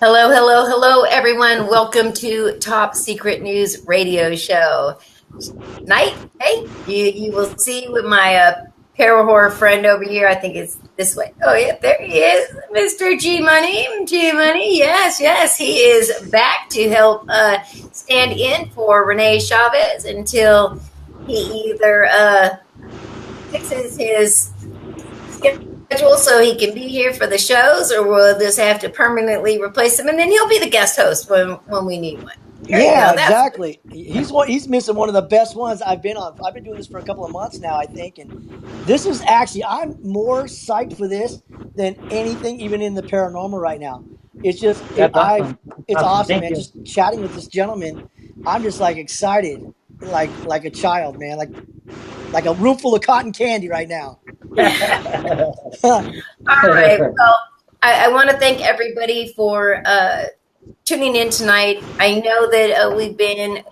Hello, hello, hello, everyone. Welcome to Top Secret News Radio Show. Tonight, hey, you will see with my para horror friend over here. I think it's this way. Oh, yeah, there he is, Mr. G Money. G Money, yes, he is back to help stand in for Renee Chavez until he either fixes his schedule so he can be here for the shows, or we'll just have to permanently replace him, and then he'll be the guest host when we need one. Yeah, exactly. He's missing one of the best ones I've been on. I've been doing this for a couple of months now, I think, and this is actually I'm more psyched for this than anything, even in the paranormal right now. It's just That's awesome. it's awesome, man. Thank you. Just chatting with this gentleman, I'm just like excited, like a child, man, like a room full of cotton candy right now. All right. Well, I want to thank everybody for tuning in tonight. I know that we've been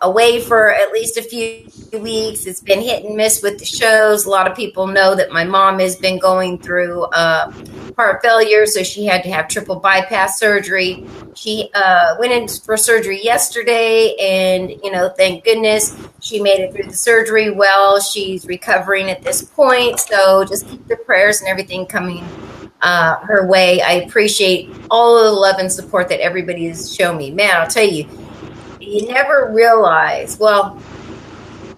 away for at least a few weeks. It's been hit and miss with the shows. A lot of people know that my mom has been going through heart failure, so she had to have triple bypass surgery. She went in for surgery yesterday, and thank goodness she made it through the surgery well. She's recovering at this point, so just keep the prayers and everything coming her way. I appreciate all of the love and support that everybody has shown me. Man, I'll tell you, you never realize. Well,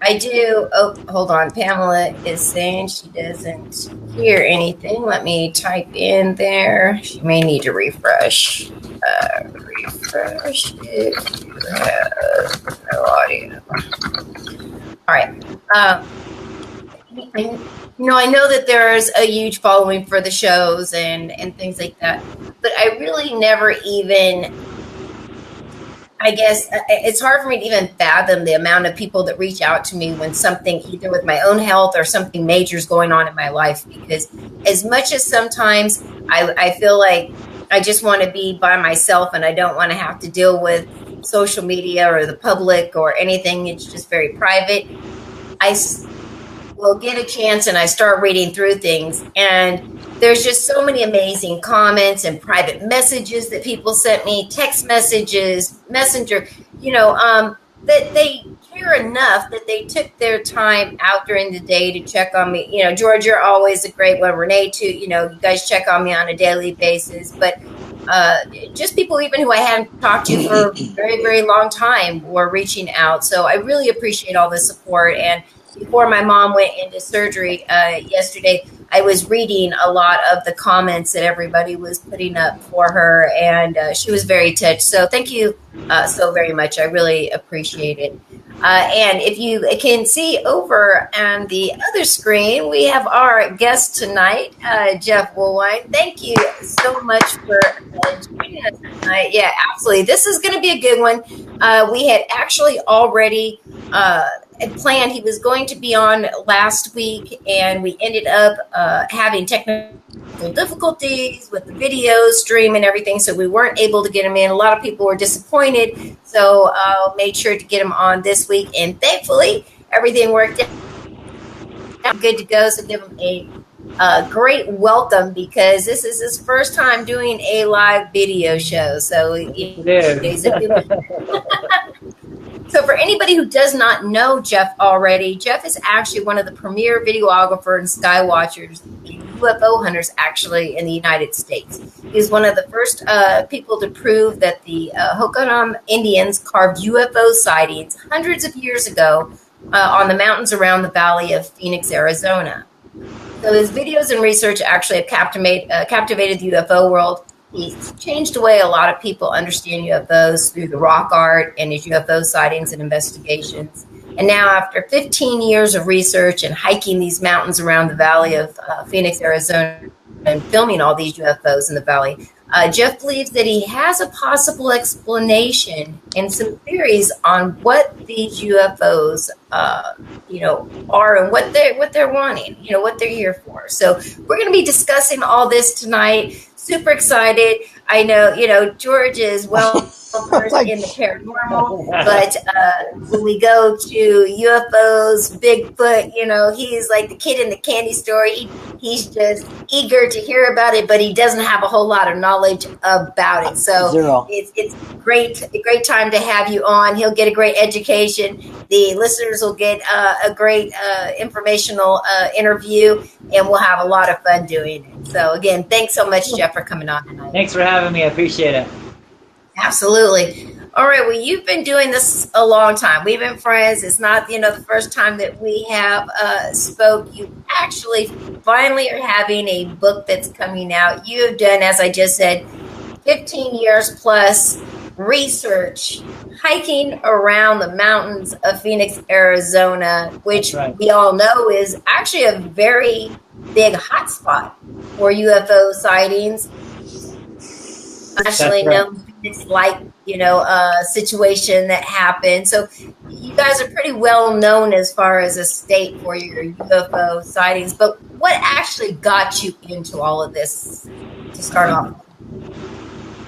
I do. Oh, hold on. Pamela is saying she doesn't hear anything. Let me type in there. She may need to refresh. Refresh if you have no audio. All right. I know that there's a huge following for the shows and things like that, but I really never even, I guess it's hard for me to even fathom the amount of people that reach out to me when something, either with my own health or something major is going on in my life, because as much as sometimes I feel like I just want to be by myself and I don't want to have to deal with social media or the public or anything, it's just very private. I will get a chance and I start reading through things, and there's just so many amazing comments and private messages that people sent me, text messages, messenger, that they care enough that they took their time out during the day to check on me. George, you're always a great one. Renee too, you guys check on me on a daily basis, but just people even who I hadn't talked to for a very, very long time were reaching out. So I really appreciate all the support. And before my mom went into surgery yesterday, I was reading a lot of the comments that everybody was putting up for her, and she was very touched. So thank you so very much. I really appreciate it. And if you can see over on the other screen, we have our guest tonight, Jeff Woolwine. Thank you so much for joining us tonight. Yeah, absolutely. This is going to be a good one. We had actually already planned. He was going to be on last week, and we ended up having technical difficulties with the video stream and everything, so we weren't able to get him in. A lot of people were disappointed, so made sure to get him on this week, and thankfully everything worked out good to go. So give him a great welcome, because this is his first time doing a live video show. So he's a good So for anybody who does not know Jeff already, Jeff is actually one of the premier videographers and sky watchers, UFO hunters, actually, in the United States. He's one of the first people to prove that the Hokanam Indians carved UFO sightings hundreds of years ago on the mountains around the valley of Phoenix, Arizona. So his videos and research actually have captivated the UFO world. He's changed the way a lot of people understand UFOs through the rock art and his UFO sightings and investigations. And now, after 15 years of research and hiking these mountains around the valley of Phoenix, Arizona, and filming all these UFOs in the valley, Jeff believes that he has a possible explanation and some theories on what these UFOs, are and what they're wanting, what they're here for. So we're going to be discussing all this tonight. super excited. I know, George is well versed Like, in the paranormal, but when we go to UFOs, Bigfoot, he's like the kid in the candy store. He's just eager to hear about it, but he doesn't have a whole lot of knowledge about it. So zero. it's a great time to have you on. He'll get a great education. The listeners will get a great informational interview, and we'll have a lot of fun doing it. So again, thanks so much, Jeff, for coming on tonight. Thanks for having me. I appreciate it. Absolutely. All right. Well, you've been doing this a long time. We've been friends. It's not, the first time that we have spoke. You actually finally are having a book that's coming out. You have done, as I just said, 15 years plus research hiking around the mountains of Phoenix, Arizona, which Right. we all know is actually a very big hotspot for UFO sightings. Nationally right. known Phoenix like situation that happened. So you guys are pretty well known as far as a state for your UFO sightings. But what actually got you into all of this to start off?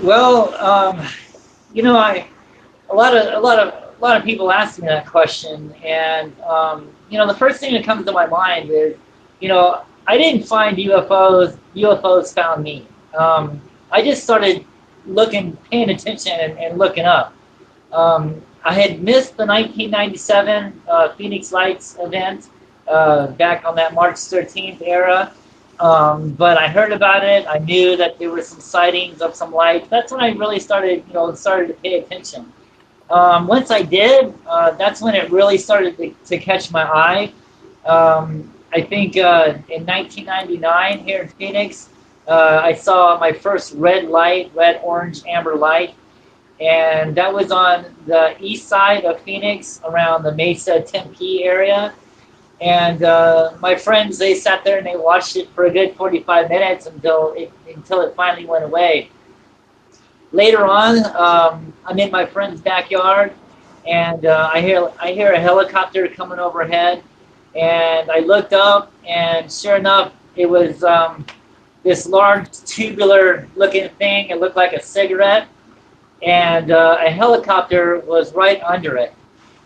Well, I a lot of people ask me that question, and the first thing that comes to my mind is, I didn't find UFOs. UFOs found me. I just started paying attention and looking up. I had missed the 1997 Phoenix Lights event back on that March 13th era. But I heard about it. I knew that there were some sightings of some lights. That's when I really started to pay attention. Once I did, that's when it really started to catch my eye. I think in 1999 here in Phoenix, I saw my first red, orange, amber light. And that was on the east side of Phoenix around the Mesa, Tempe area. And my friends, they sat there and they watched it for a good 45 minutes until it finally went away. Later on, I'm in my friend's backyard, and I hear a helicopter coming overhead, and I looked up, and sure enough, it was this large tubular-looking thing. It looked like a cigarette, and a helicopter was right under it,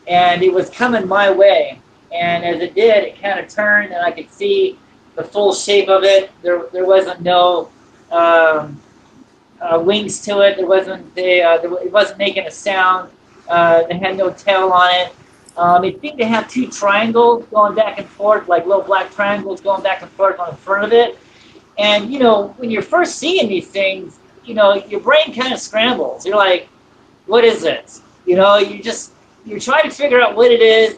and it was coming my way. And as it did, it kind of turned, and I could see the full shape of it. There wasn't no wings to it. It wasn't making a sound. It had no tail on it. It seemed to have two triangles going back and forth, like little black triangles going back and forth on the front of it. And when you're first seeing these things, your brain kind of scrambles. You're like, "What is this?" You're trying to figure out what it is.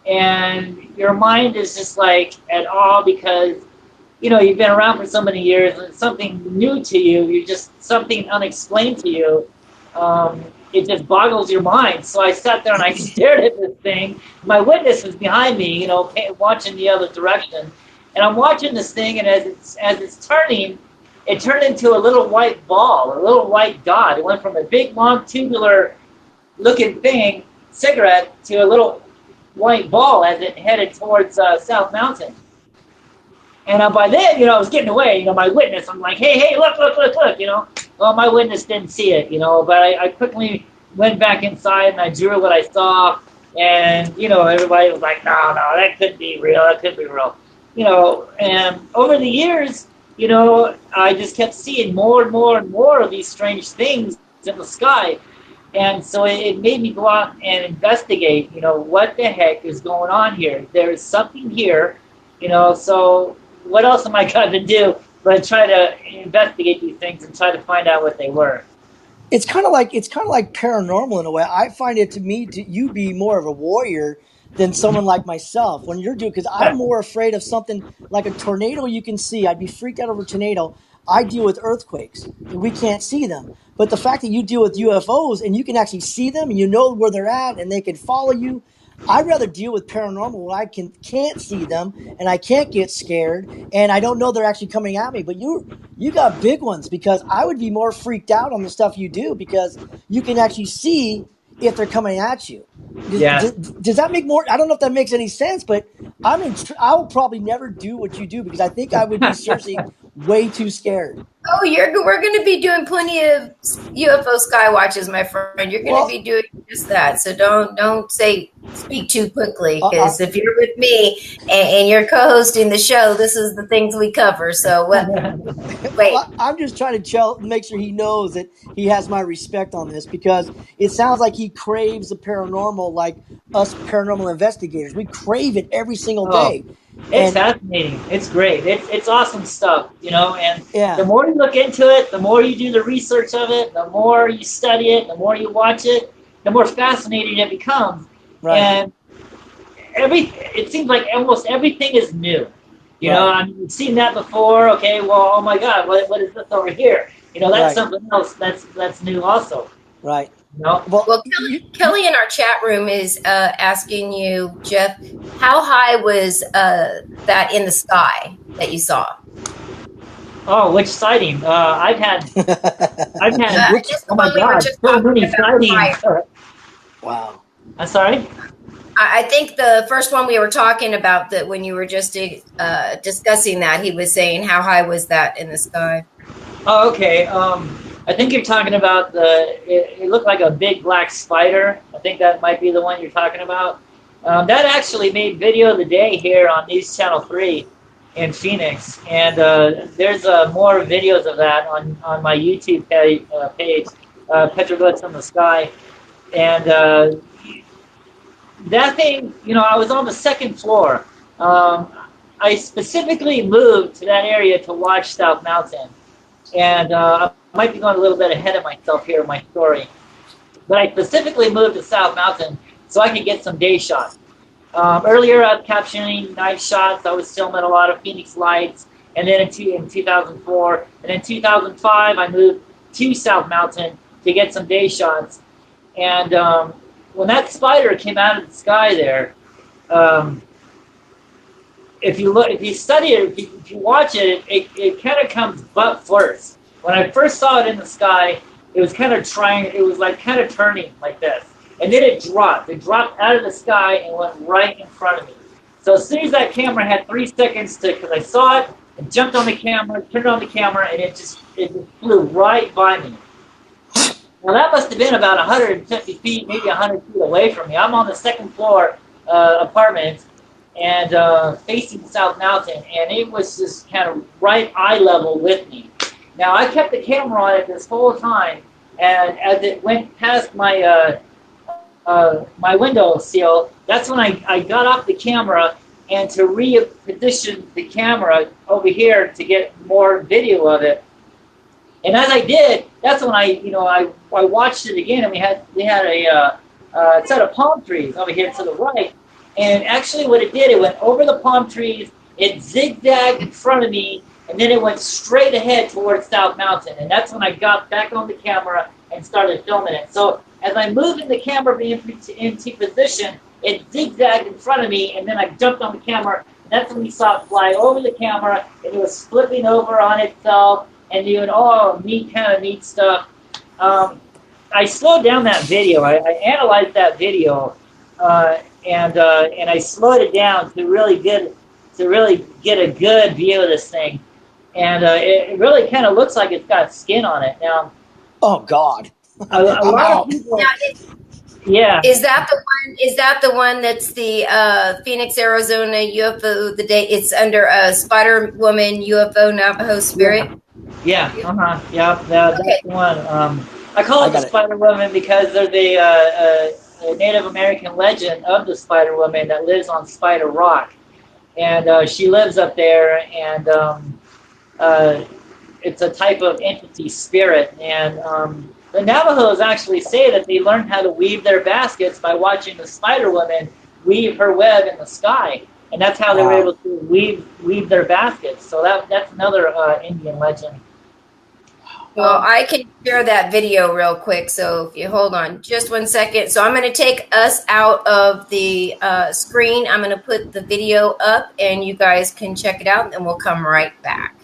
And your mind is just like at awe because, you've been around for so many years and it's something new to you. Something unexplained to you. It just boggles your mind. So I sat there and I stared at this thing. My witness was behind me, watching the other direction. And I'm watching this thing, and as it's turning, it turned into a little white ball, a little white dot. It went from a big, long, tubular-looking thing, cigarette, to a little white ball as it headed towards South Mountain. And by then, I was getting away. My witness, I'm like, hey, look. Well, my witness didn't see it, but I quickly went back inside and I drew what I saw. And, everybody was like, no, that couldn't be real. That couldn't be real. And over the years, I just kept seeing more and more and more of these strange things in the sky. And so it made me go out and investigate, what the heck is going on here? There's something here, so what else am I going to do but try to investigate these things and try to find out what they were? It's kind of like paranormal in a way. I find it you be more of a warrior than someone like myself when you're doing, because I'm more afraid of something like a tornado you can see. I'd be freaked out over a tornado. I deal with earthquakes and we can't see them. But the fact that you deal with UFOs and you can actually see them and you know where they're at and they can follow you, I'd rather deal with paranormal when I can't see them and I can't get scared and I don't know they're actually coming at me. But you got big ones, because I would be more freaked out on the stuff you do because you can actually see if they're coming at you. Does that make more? I don't know if that makes any sense, but I will probably never do what you do because I think I would be seriously way too scared. Oh, we're going to be doing plenty of UFO sky watches, my friend. You're going to Well, be doing just that. So don't speak too quickly, uh, because if you're with me and you're co-hosting the show, this is the things we cover. So what? Wait. well, I'm just trying to make sure he knows that he has my respect on this because it sounds like he craves the paranormal, like us paranormal investigators. We crave it every single Oh, day, it's and fascinating. It's great. It's awesome stuff, you know. And the yeah, more you look into it, the more you do the research of it, the more you study it, the more you watch it, the more fascinating it becomes. right, And it seems like almost everything is new. You know, right, I mean, you've seen that before. Okay, well, oh my God, what is this over here? You know, that's right, something else that's new also. right. You know. Well, Well, Kelly in our chat room is asking you, Jeff, how high was that in the sky that you saw? Oh, which sighting? I've had. which Just Oh the my one we were God, just so talking many about prior. sightings. wow. I'm sorry. I think the first one we were talking about, that when you were just discussing that, he was saying how high was that in the sky? Oh, okay. I think you're talking about it looked like a big black spider. I think that might be the one you're talking about. That actually made video of the day here on News Channel 3 in Phoenix. And there's more videos of that on my YouTube page, Petroglyphs in the Sky. And that thing, you know, I was on the second floor. Um, I specifically moved to that area to watch South Mountain. And I might be going a little bit ahead of myself here in my story. But I specifically moved to South Mountain so I could get some day shots. Earlier, I was capturing night shots. I was filming a lot of Phoenix lights. And then in 2004, and in 2005, I moved to South Mountain to get some day shots. And when that spider came out of the sky there, um, if you study it, if you watch it, it kind of comes butt first. When I first saw it in the sky, it was kind of trying. It was like kind of turning like this, and then it dropped. It dropped out of the sky and went right in front of me. So as soon as that camera had 3 seconds to, because I saw it, I jumped on the camera, turned on the camera, and it just flew right by me. Now that must have been about 150 feet, maybe 100 feet away from me. I'm on the second floor apartment and facing South Mountain, and it was just kind of right eye level with me. Now I kept the camera on it this whole time, and as it went past my window sill, that's when I got off the camera and to reposition the camera over here to get more video of it. And as I did, that's when I watched it again, and we had a set of palm trees over here to the right. And actually, what it did, it went over the palm trees, it zigzagged in front of me, and then it went straight ahead towards South Mountain. And that's when I got back on the camera and started filming it. So as I moved in the camera into position, it zigzagged in front of me, and then I jumped on the camera. And that's when we saw it fly over the camera, and it was flipping over on itself and doing all neat stuff. I slowed down that video. I analyzed that video, and I slowed it down to really get a good view of this thing. And it really kind of looks like it's got skin on it. Now, Oh God, a I'm lot of out. people, Now, yeah, is that the one? Is that the one that's the Phoenix, Arizona UFO? The day it's under a Spider Woman UFO Navajo Spirit. yeah, yeah, Okay. that's the one. I call I it the got it. Spider Woman because they're the Native American legend of the Spider Woman that lives on Spider Rock, and she lives up there, and uh, it's a type of entity spirit. And the Navajos actually say that they learned how to weave their baskets by watching the Spider Woman weave her web in the sky, and that's how they were Wow. able to weave their baskets. So that's another Indian legend. Well, I can share that video real quick. So if you hold on just 1 second. So I'm going to take us out of the screen. I'm going to put the video up and you guys can check it out and we'll come right back.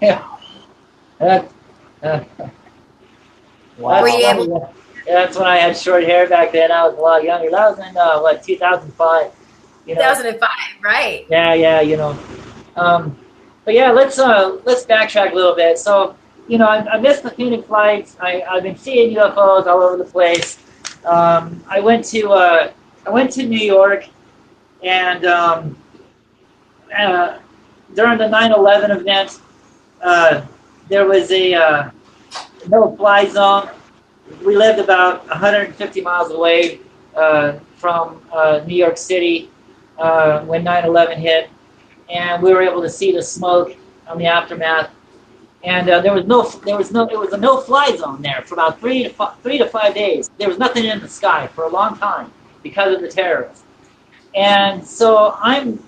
Yeah. That, uh, Were that's you Wow. able? funny. That's when I had short hair back then. I was a lot younger. That was in what 2005. You know. 2005, right? Yeah, yeah. Um, but yeah, let's backtrack a little bit. So, I missed the Phoenix flights. I've been seeing UFOs all over the place. I went to New York, and uh, during the 9/11 event, uh, there was a no-fly zone. We lived about 150 miles away from New York City when 9/11 hit, and we were able to see the smoke on the aftermath. And it was a no-fly zone there for about 3 to 5 days. There was nothing in the sky for a long time because of the terrorists. And so I'm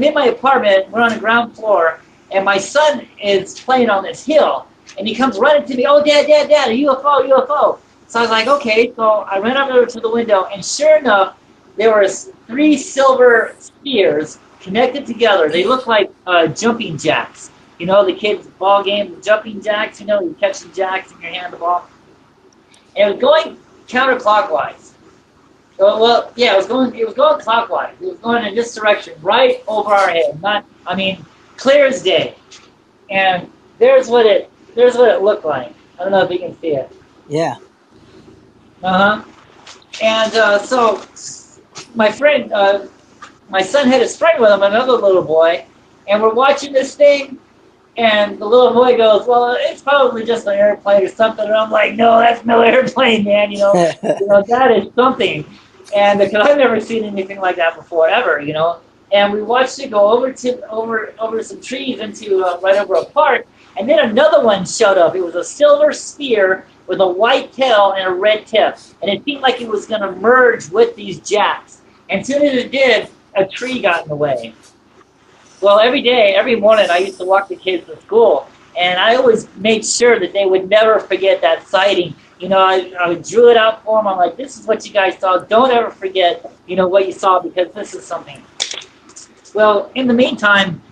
in my apartment. We're on the ground floor, and my son is playing on this hill, and he comes running to me. Oh, Dad, Dad, Dad, a UFO, UFO. So I was like, okay. So I ran over to the window, and sure enough, there were three silver spheres connected together. They look like jumping jacks. The kids' ball game with jumping jacks. You catch the jacks in your hand, the ball. And it was going counterclockwise. Well, yeah, it was going clockwise. It was going in this direction, right over our head. Clear as day. And there's what it looked like. I don't know if you can see it. Yeah. Uh huh. And so my friend, my son had his friend with him, another little boy, and we're watching this thing. And the little boy goes, "Well, it's probably just an airplane or something." And I'm like, "No, that's no airplane, man. That is something." And because I've never seen anything like that before, ever. And we watched it go over some trees into right over a park, and then another one showed up. It was a silver sphere with a white tail and a red tip, and it seemed like it was going to merge with these jacks. And as soon as it did, a tree got in the way. Well, every morning, I used to walk the kids to school, and I always made sure that they would never forget that sighting. I drew it out for them. I'm like, this is what you guys saw. Don't ever forget, what you saw, because this is something. Well, in the meantime,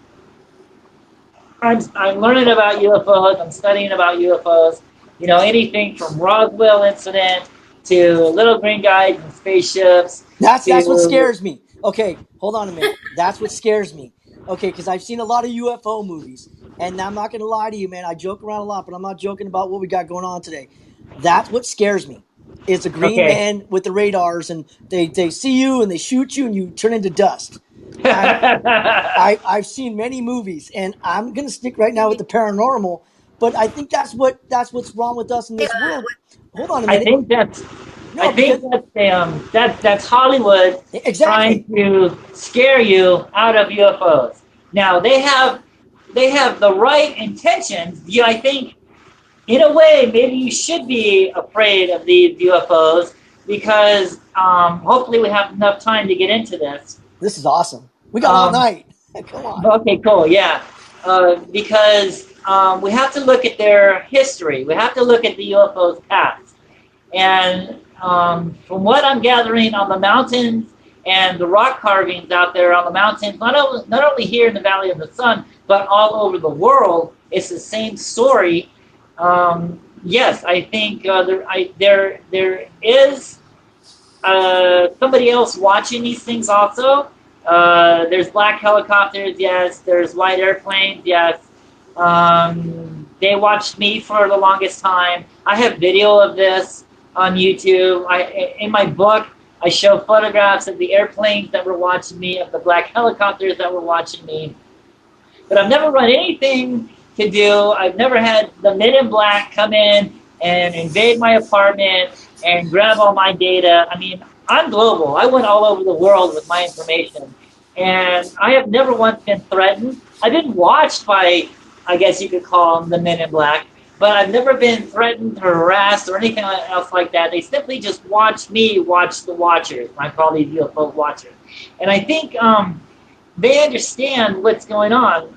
I'm learning about UFOs. I'm studying about UFOs. Anything from Roswell incident to little green guys and spaceships That's what to scares me. Okay, hold on a minute. That's what scares me. Okay, because I've seen a lot of UFO movies, and I'm not going to lie to you, man. I joke around a lot, but I'm not joking about what we got going on today. That's what scares me. It's a green okay. man with the radars, and they see you and they shoot you, and you turn into dust. I've seen many movies, and I'm going to stick right now with the paranormal. But I think that's what's wrong with us in this world. Hold on a I minute. think that's I No, think because that's Hollywood trying exactly. to scare you out of UFOs. Now they have the right intentions. I think in a way maybe you should be afraid of these UFOs because hopefully we have enough time to get into this. This is awesome. We got all Um, night. Come on. okay, cool, yeah, because we have to look at their history. We have to look at the UFOs past. And from what I'm gathering on the mountains and the rock carvings out there on the mountains, not only here in the Valley of the Sun, but all over the world, it's the same story. Yes, I think there is somebody else watching these things also. There's black helicopters, yes. There's white airplanes, yes. They watched me for the longest time. I have video of this on YouTube. In my book, I show photographs of the airplanes that were watching me, of the black helicopters that were watching me. But I've never run anything to do. I've never had the Men in Black come in and invade my apartment and grab all my data. I'm global. I went all over the world with my information. And I have never once been threatened. I've been watched by, I guess you could call them the Men in Black, but I've never been threatened or harassed or anything else like that. They simply just watch me watch the watchers. I call these UFO watchers. And I think they understand what's going on.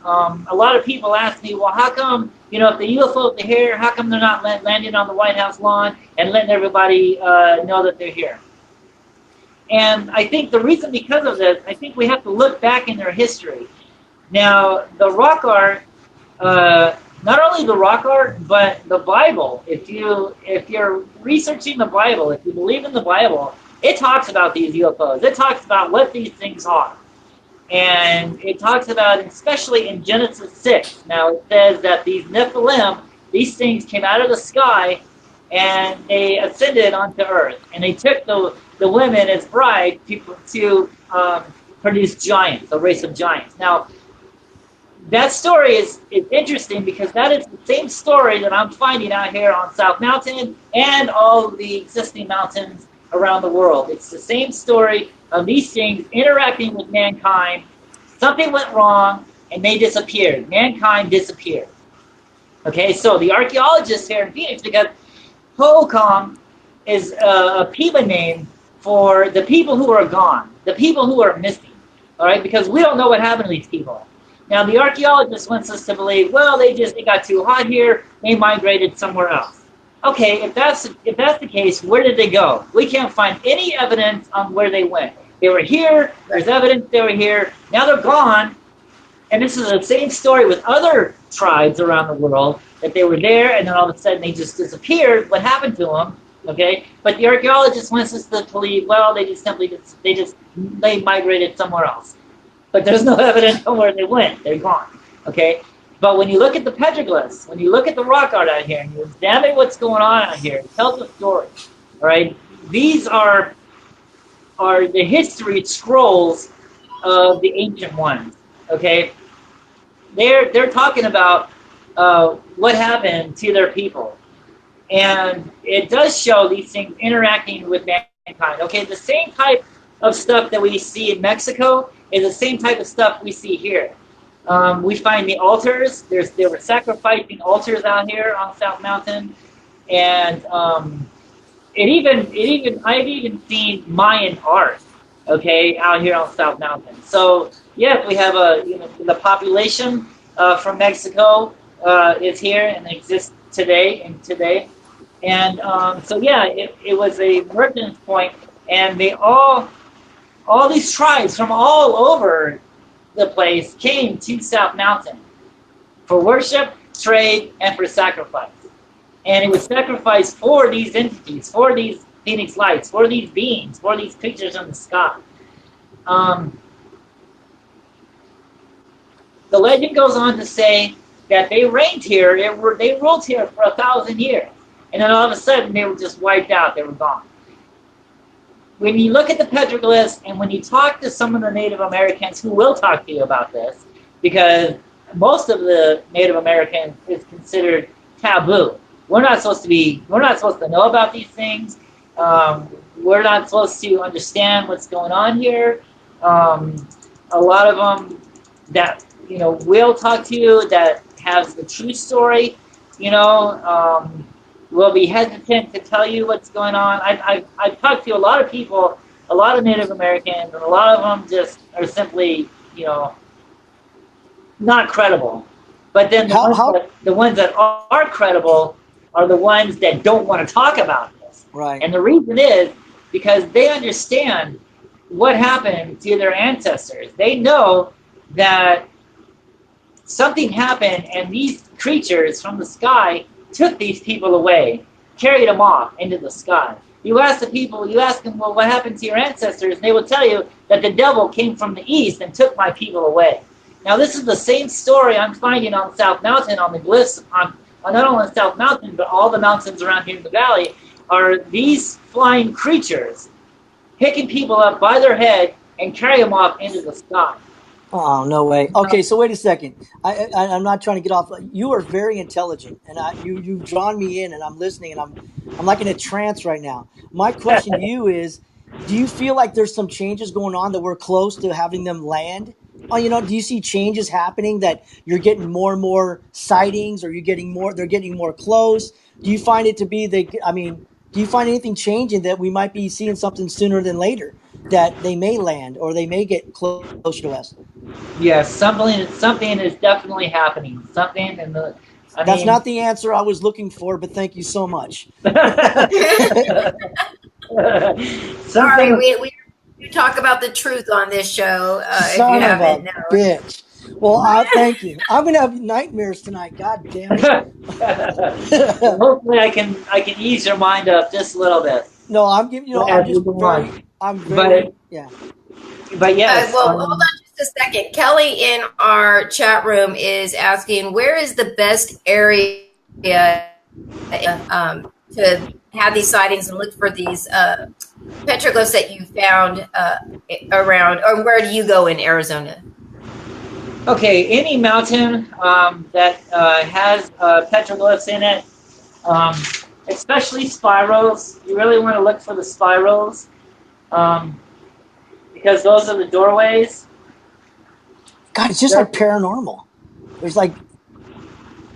A lot of people ask me, well, how come, if the UFOs are here, how come they're not landing on the White House lawn and letting everybody know that they're here? And I think the reason because of this, I think we have to look back in their history. Now, the rock art, not only the rock art, but the Bible. If you're researching the Bible, if you believe in the Bible, it talks about these UFOs. It talks about what these things are. And it talks about, especially in Genesis 6, now it says that these Nephilim, these things came out of the sky and they ascended onto earth. And they took the women as brides to produce giants, a race of giants. Now, that story is interesting because that is the same story that I'm finding out here on South Mountain and all the existing mountains around the world. It's the same story of these things interacting with mankind. Something went wrong and they disappeared. Mankind disappeared. Okay, so the archaeologists here in Phoenix, because Hohokam is a Pima name for the people who are gone, the people who are missing. All right, because we don't know what happened to these people. Now, the archaeologist wants us to believe, well, they got too hot here, they migrated somewhere else. Okay, if that's the case, where did they go? We can't find any evidence on where they went. They were here, there's evidence they were here, now they're gone, and this is the same story with other tribes around the world, that they were there, and then all of a sudden they just disappeared. What happened to them? Okay, but the archaeologist wants us to believe, well, they migrated somewhere else. But there's no evidence on where they went. They're gone. Okay? But when you look at the petroglyphs, when you look at the rock art out here, and you examine what's going on out here, it tells a story. All right? These are the history scrolls of the ancient ones. Okay? They're talking about what happened to their people. And it does show these things interacting with mankind. Okay? The same type of stuff that we see in Mexico is the same type of stuff we see here. We find the altars. There were sacrificing altars out here on South Mountain, and I've even seen Mayan art. Okay, out here on South Mountain. So yes, we have the population from Mexico is here and exists today, and so yeah, it was a reference point, and they all these tribes from all over the place came to South Mountain for worship, trade, and for sacrifice. And it was sacrificed for these entities, for these Phoenix lights, for these beings, for these creatures in the sky. The legend goes on to say that they reigned here, they ruled here for 1,000 years. And then all of a sudden they were just wiped out, they were gone. When you look at the petroglyphs and when you talk to some of the Native Americans who will talk to you about this, because most of the Native Americans is considered taboo. We're not supposed to know about these things. We're not supposed to understand what's going on here. A lot of them that will talk to you that has the true story, will be hesitant to tell you what's going on. I've talked to a lot of people, a lot of Native Americans, and a lot of them just are simply, not credible. But then the ones that are credible are the ones that don't want to talk about this. Right. And the reason is because they understand what happened to their ancestors. They know that something happened, and these creatures from the sky took these people away, carried them off into the sky. You ask them, well, what happened to your ancestors? And they will tell you that the devil came from the east and took my people away. Now, this is the same story I'm finding on South Mountain, on the glyphs, on not only on South Mountain, but all the mountains around here in the valley, are these flying creatures picking people up by their head and carry them off into the sky. Oh, no way. Okay, so wait a second. I'm not trying to get off. You are very intelligent, and you've drawn me in, and I'm listening, and I'm like in a trance right now. My question to you is, do you feel like there's some changes going on that we're close to having them land? Do you see changes happening that you're getting more and more sightings, or they're getting more close? Do you find it to be do you find anything changing that we might be seeing something sooner than later, that they may land or they may get closer to us? Yes, something is definitely happening. That's not the answer I was looking for, but thank you so much. Sorry, we talk about the truth on this show. If you haven't known. Bitch. Well, thank you. I'm gonna have nightmares tonight. God damn it. Well, hopefully, I can ease your mind up just a little bit No, I'm giving. I'm as we just go very. on. I'm very. But Yeah. but yes, Well, hold on just a second. Kelly in our chat room is asking, where is the best area to have these sightings and look for these petroglyphs that you found around, or where do you go in Arizona? okay, any mountain that has petroglyphs in it, um, especially spirals, you really want to look for the spirals um, because those are the doorways. God, it's just They're- like paranormal. There's like.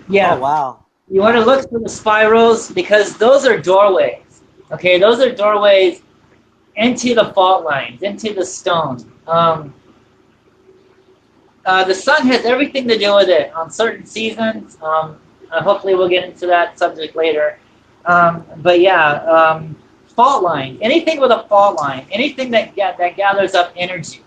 yeah, Oh wow. you want to look for the spirals because those are doorways. Okay, those are doorways into the fault lines, into the stone. The sun has everything to do with it on certain seasons. Hopefully, we'll get into that subject later. But yeah, fault line, anything with a fault line, anything that gathers up energy.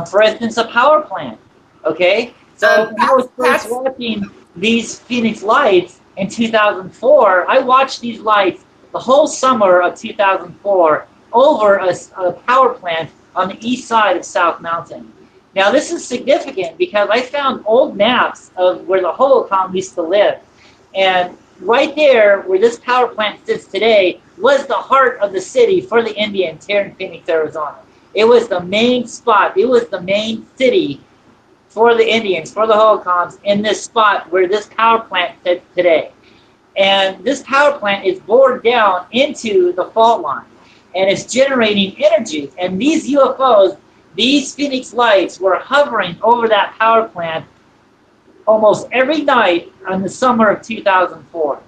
For instance, a power plant. Okay, so when I was first Pat's watching these Phoenix lights in 2004, I watched these lights the whole summer of 2004 over a power plant on the east side of South Mountain. Now, this is significant because I found old maps of where the Holocom used to live. And right there, where this power plant sits today, was the heart of the city for the Indians here in Phoenix, Arizona. It was the main spot. It was the main city for the Indians, for the Holocoms, in this spot where this power plant sits today. And this power plant is bored down into the fault line, and it's generating energy. And these UFOs, these Phoenix lights, were hovering over that power plant almost every night in the summer of 2004.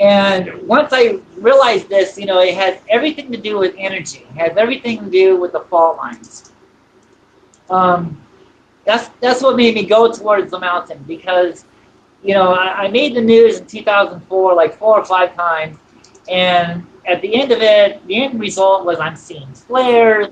And once I realized this, it has everything to do with energy. It has everything to do with the fault lines. That's what made me go towards the mountain because, I made the news in 2004 like 4 or 5 times, and at the end of it, the end result was I'm seeing flares,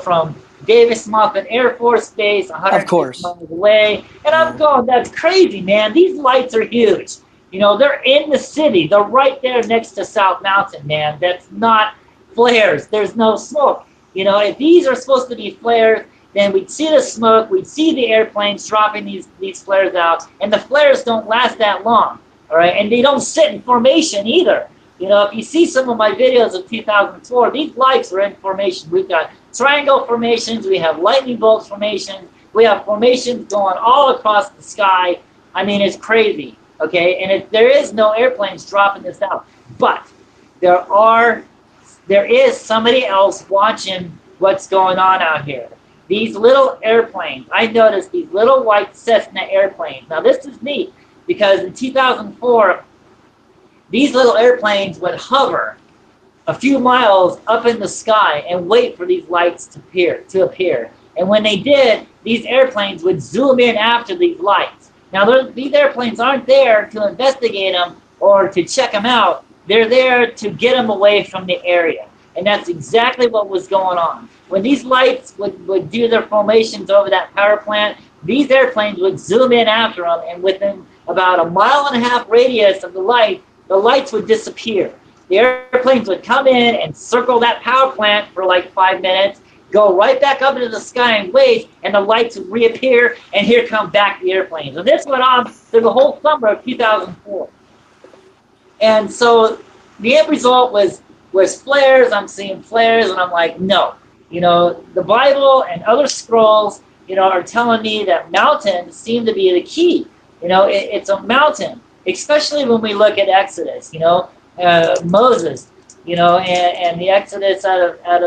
from Davis Monthan Air Force Base, Of 150 course. miles away, and I'm going, that's crazy, man. These lights are huge. They're in the city. They're right there next to South Mountain, man. That's not flares. There's no smoke. If these are supposed to be flares, then we'd see the smoke, we'd see the airplanes dropping these flares out, and the flares don't last that long, all right? And they don't sit in formation either. If you see some of my videos of 2004, these lights are in formation. We've got triangle formations, we have lightning bolt formations, we have formations going all across the sky. I mean, it's crazy, okay? And there is no airplanes dropping this out. But there is somebody else watching what's going on out here. These little airplanes, I noticed these little white Cessna airplanes. Now, this is neat because in 2004, these little airplanes would hover a few miles up in the sky and wait for these lights to appear. And when they did, these airplanes would zoom in after these lights. Now, these airplanes aren't there to investigate them or to check them out. They're there to get them away from the area. And that's exactly what was going on. When these lights would do their formations over that power plant, these airplanes would zoom in after them, and within about a 1.5 mile radius of the lights would disappear. The airplanes would come in and circle that power plant for like 5 minutes, go right back up into the sky and wait, and the lights would reappear, and here come back the airplanes. And this went on through the whole summer of 2004. And so the end result was flares. I'm seeing flares, and I'm like, no. The Bible and other scrolls, are telling me that mountains seem to be the key. It's a mountain, especially when we look at Exodus. Moses, and the Exodus out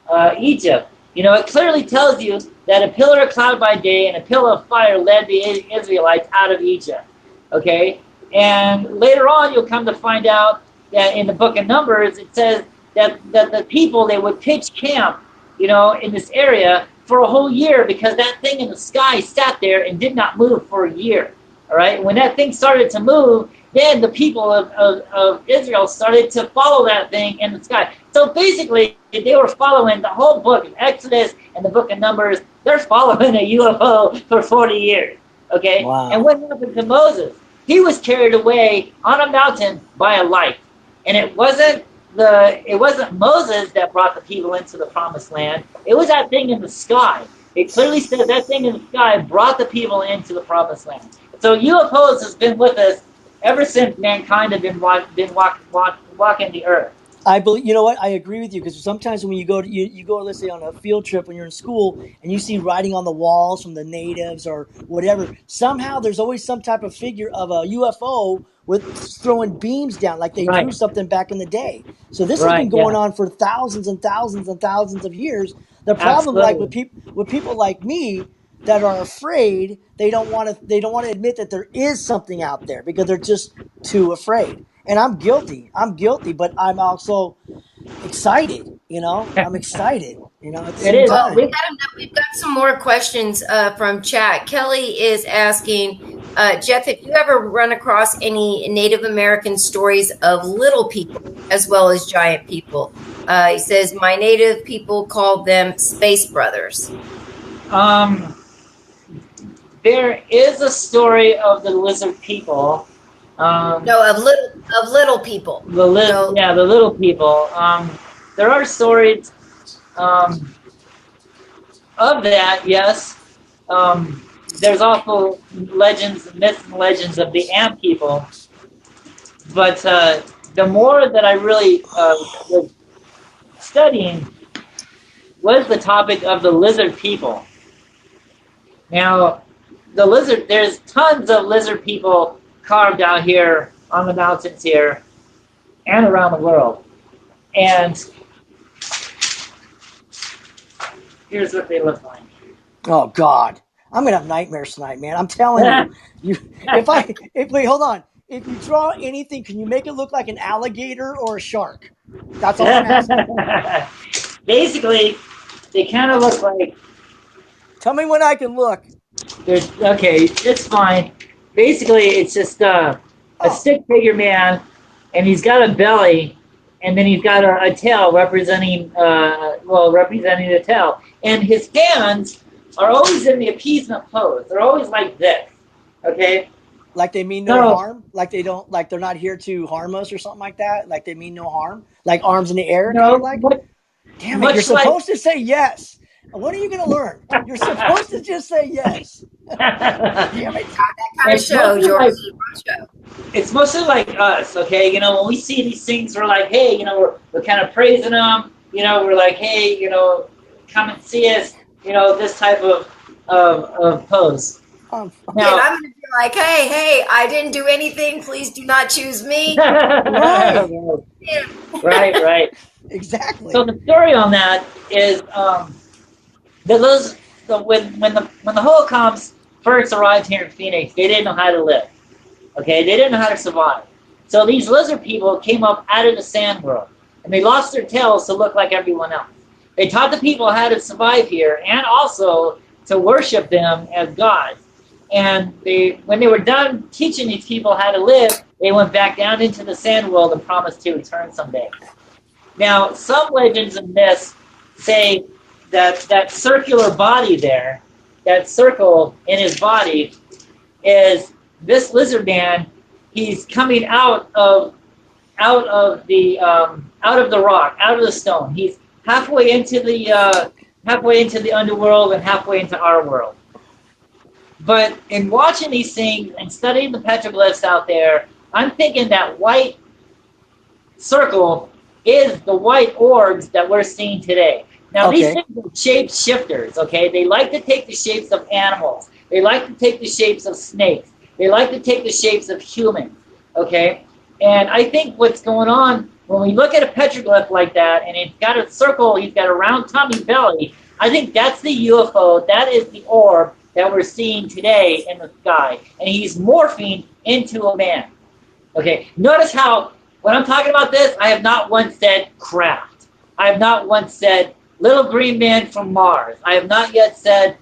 of Egypt. It clearly tells you that a pillar of cloud by day and a pillar of fire led the Israelites out of Egypt. Okay, and later on you'll come to find out that in the book of Numbers it says that the people, they would pitch camp, in this area for a whole year because that thing in the sky sat there and did not move for a year. All right, when that thing started to move, then the people of Israel started to follow that thing in the sky. It's So basically, they were following the whole book of Exodus and the book of Numbers. They're following a UFO for 40 years, okay? Wow. And what happened to Moses? He was carried away on a mountain by a light. And it wasn't Moses that brought the people into the promised land. It was that thing in the sky. It clearly said that thing in the sky brought the people into the promised land. So UFOs has been with us ever since mankind had been walking the earth. I believe, you know what? I agree with you, because sometimes when you go to, you go, let's say, on a field trip when you're in school, and you see writing on the walls from the natives or whatever, somehow there's always some type of figure of a UFO with throwing beams down, like they drew Right. something back in the day. So this has been Right. going Yeah. on for thousands and thousands and thousands of years. The problem, like with Absolutely. people like me that are afraid, they don't want to admit that there is something out there because they're just too afraid. And I'm guilty. But I'm also excited. I'm excited. At the It same is. Well, time. we've got some more questions from chat. Kelly is asking, Jeff, if you ever run across any Native American stories of little people as well as giant people. He says, my Native people called them space brothers. There is a story of the lizard people. No, of little people. The little people. There are stories of that. Yes. There's also legends, myths, and legends of the ant people. But the more that I really was studying was the topic of the lizard people. Now, there's tons of lizard people carved out here on the mountains here and around the world. And here's what they look like. Oh God, I'm gonna have nightmares tonight, man. I'm telling you. Wait, hold on. If you draw anything, can you make it look like an alligator or a shark? That's all I'm asking. Basically, they kind of look like. Tell me when I can look. Okay, it's fine. Basically, it's just a stick figure man, and he's got a belly, and then he's got a tail representing the tail. And his hands are always in the appeasement pose. They're always like this. Okay. Like they mean no harm. Like they don't. Like they're not here to harm us or something like that. Like they mean no harm. Like arms in the air. No. Kind of like. Damn it! You're supposed to say yes. When are you going to learn? You're supposed to just say yes. Damn it. That kind of show, George. It's mostly like us, okay? When we see these things, we're like, hey, we're kind of praising them. We're like, hey, come and see us. This type of pose. Now, and I'm going to be like, hey, I didn't do anything. Please do not choose me. Right. Right. Exactly. So the story on that is when the Holocaust first arrived here in Phoenix, they didn't know how to live. Okay, they didn't know how to survive. So these lizard people came up out of the sand world, and they lost their tails to look like everyone else. They taught the people how to survive here, and also to worship them as gods. And when they were done teaching these people how to live, they went back down into the sand world and promised to return someday. Now, some legends and myths say that circular body there, that circle in his body, is this lizard man. He's coming out of the rock, out of the stone. He's halfway into the underworld and halfway into our world. But in watching these things and studying the petroglyphs out there, I'm thinking that white circle is the white orbs that we're seeing today. Now, these things are shape shifters, okay? They like to take the shapes of animals. They like to take the shapes of snakes. They like to take the shapes of humans, okay? And I think what's going on, when we look at a petroglyph like that, and it's got a circle, he's got a round tummy belly, I think that's the UFO. That is the orb that we're seeing today in the sky. And he's morphing into a man, okay? Notice how, when I'm talking about this, I have not once said craft. I have not once said little green man from Mars. I have not yet said,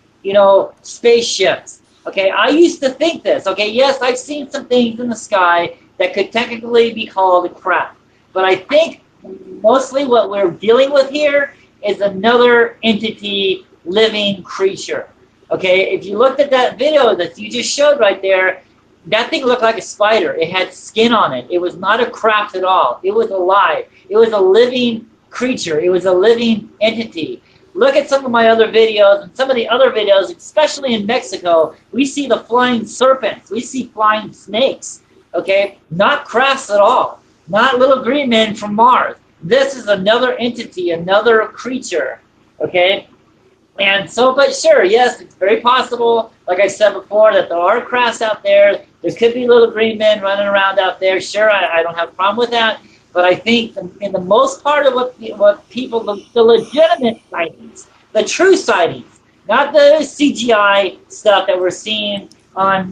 spaceships. Okay, I used to think this. Okay, yes, I've seen some things in the sky that could technically be called a craft. But I think mostly what we're dealing with here is another entity, living creature. Okay, if you looked at that video that you just showed right there, that thing looked like a spider. It had skin on it. It was not a craft at all. It was alive. It was a living creature. It was a living entity. Look at some of my other videos and some of the other videos, especially in Mexico, we see the flying serpents. We see flying snakes, okay? Not crafts at all. Not little green men from Mars. This is another entity, another creature, okay? And so, but sure, yes, it's very possible, like I said before, that there are crafts out there. There could be little green men running around out there. Sure, I don't have a problem with that. But I think in the most part of what people, the legitimate sightings, the true sightings, not the CGI stuff that we're seeing on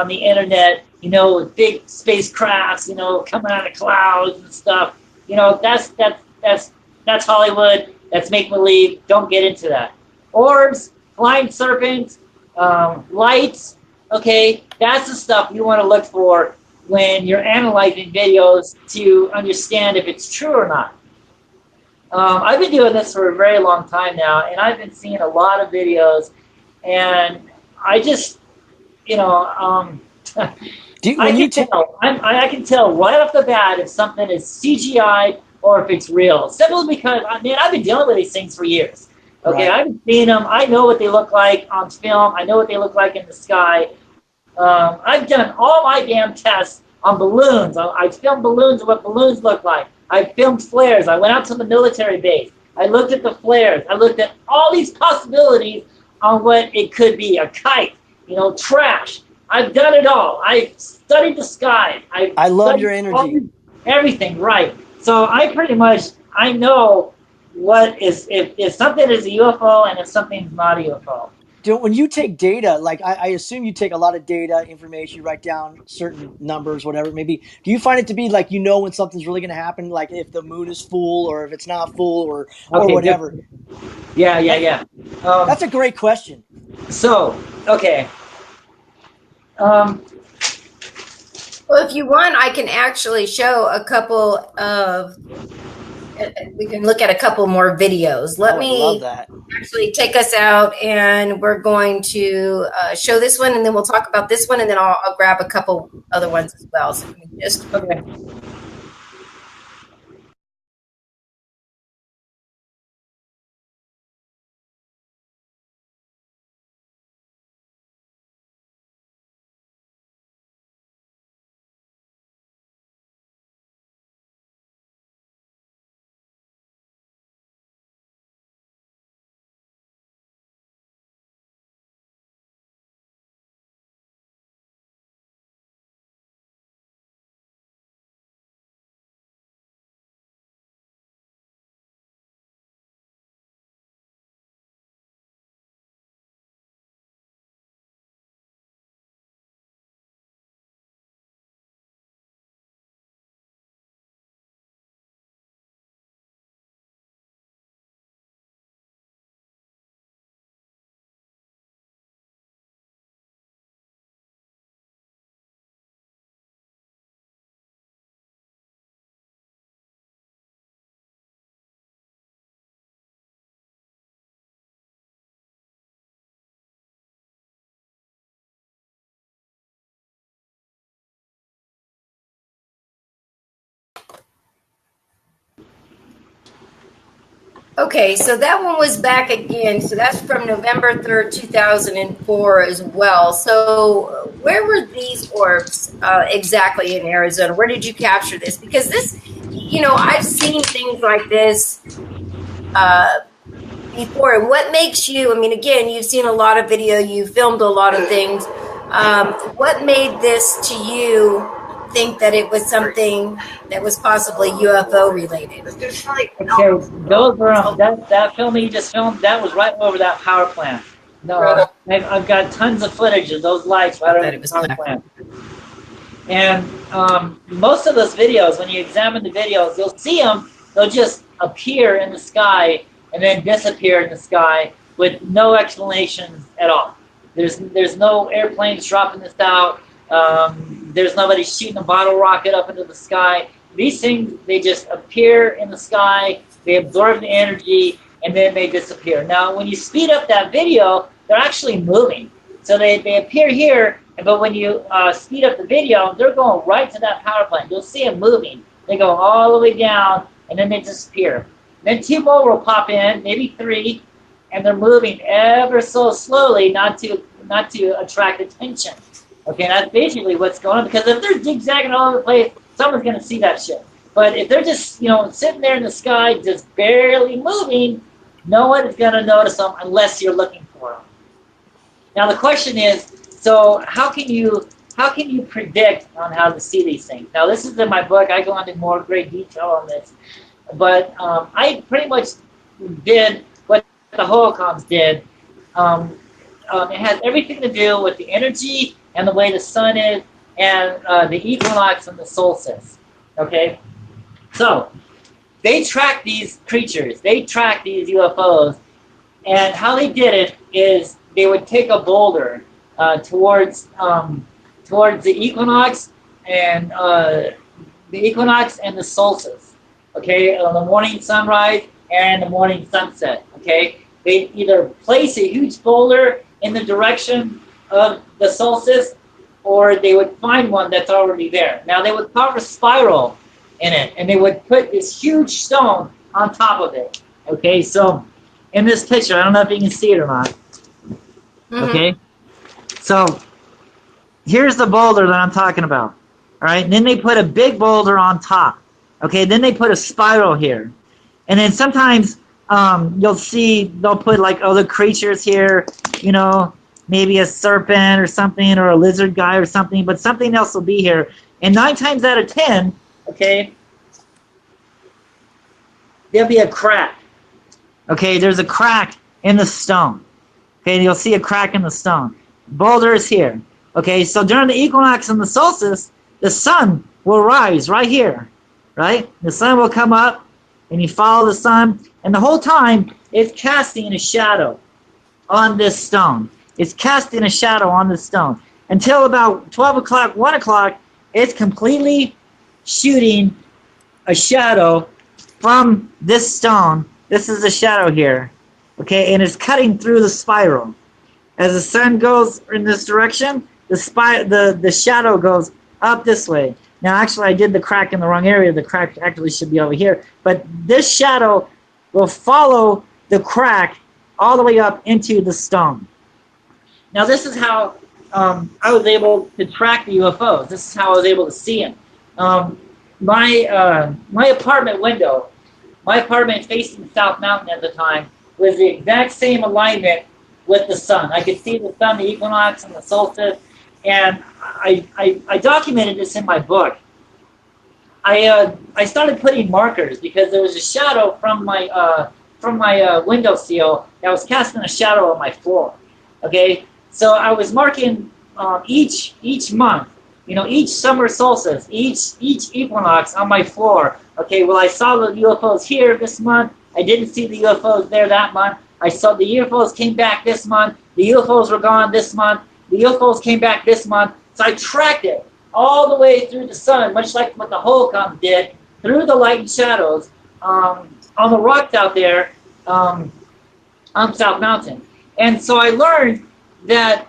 the internet, you know, with big spacecrafts, you know, coming out of clouds and stuff. You know, that's Hollywood. That's make believe. Don't get into that. Orbs, flying serpents, lights. Okay, that's the stuff you want to look for when you're analyzing videos to understand if it's true or not. I've been doing this for a very long time now, and I've been seeing a lot of videos, and I just, you know, I can tell right off the bat if something is CGI or if it's real. Simply because, I mean, I've been dealing with these things for years. Okay, right. I've been seeing them. I know what they look like on film. I know what they look like in the sky. I've done all my damn tests on balloons. I filmed balloons and what balloons look like. I filmed flares. I went out to the military base. I looked at the flares. I looked at all these possibilities on what it could be. A kite, you know, trash. I've done it all. I've studied the sky. I love your energy. Everything, right. So I know what is, if something is a UFO and if something's not a UFO. When you take data, like I assume you take a lot of data, information, you write down certain numbers, whatever it may be. Do you find it to be like, you know, when something's really going to happen, like if the moon is full or if it's not full or whatever? Good. Yeah. That's a great question. So, okay. Well, if you want, I can actually show a couple of. We can look at a couple more videos. Let me actually take us out, and we're going to show this one, and then we'll talk about this one, and then I'll grab a couple other ones as well. So just okay. Okay, so that one was back again. So that's from November 3rd, 2004 as well. So where were these orbs exactly in Arizona? Where did you capture this? Because this, you know, I've seen things like this before. And what makes you, I mean, again, you've seen a lot of video, you filmed a lot of things. What made this to you think that it was something that was possibly UFO related? Okay, those were that film you just filmed. That was right over that power plant. No, I've got tons of footage of those lights right over the power plant. And most of those videos, when you examine the videos, you'll see them. They'll just appear in the sky and then disappear in the sky with no explanations at all. There's no airplanes dropping this out. There's nobody shooting a bottle rocket up into the sky. these things, they just appear in the sky, they absorb the energy, and then they disappear. Now, when you speed up that video, they're actually moving. So they appear here, but when you speed up the video, they're going right to that power plant. You'll see them moving. They go all the way down, and then they disappear. Then 2 more will pop in, maybe 3, and they're moving ever so slowly, not to attract attention. Okay, that's basically what's going on. Because if they're zigzagging all over the place, someone's going to see that shit. But if they're just, sitting there in the sky, just barely moving, no one is going to notice them unless you're looking for them. Now the question is, so how can you predict on how to see these things? Now this is in my book. I go into more great detail on this, but I pretty much did what the holocoms did. It has everything to do with the energy and the way the sun is, and the equinox and the solstice. Okay, so they track these creatures. They track these UFOs, and how they did it is they would take a boulder towards the equinox and the solstice. Okay, the morning sunrise and the morning sunset. Okay, they either place a huge boulder in the direction of the solstice, or they would find one that's already there. Now they would carve a spiral in it, and they would put this huge stone on top of it. Okay, so in this picture, I don't know if you can see it or not. Mm-hmm. Okay, so here's the boulder that I'm talking about. All right, and then they put a big boulder on top. Okay, then they put a spiral here, and then sometimes you'll see they'll put like other creatures here, maybe a serpent or something, or a lizard guy or something, but something else will be here. And 9 times out of 10, okay, there'll be a crack. Okay, there's a crack in the stone. Okay, you'll see a crack in the stone. Boulder is here. Okay, so during the equinox and the solstice, the sun will rise right here, right? The sun will come up, and you follow the sun, and the whole time it's casting a shadow on this stone. It's casting a shadow on this stone. Until about 12 o'clock, 1 o'clock, it's completely shooting a shadow from this stone. This is the shadow here. Okay, and it's cutting through the spiral. As the sun goes in this direction, the shadow goes up this way. Now, actually, I did the crack in the wrong area. The crack actually should be over here. But this shadow will follow the crack all the way up into the stone. Now, this is how I was able to track the UFOs. This is how I was able to see them. My apartment window, my apartment facing South Mountain at the time, was the exact same alignment with the sun. I could see the sun, the equinox, and the solstice. And I documented this in my book. I started putting markers because there was a shadow from my windowsill that was casting a shadow on my floor. Okay, so I was marking each month, each summer solstice, each equinox on my floor. Okay, well, I saw the UFOs here this month. I didn't see the UFOs there that month. I saw the UFOs came back this month. The UFOs were gone this month. The UFOs came back this month. So I tracked it all the way through the sun, much like what the holocoms did, through the light and shadows on the rocks out there on South Mountain. And so I learned that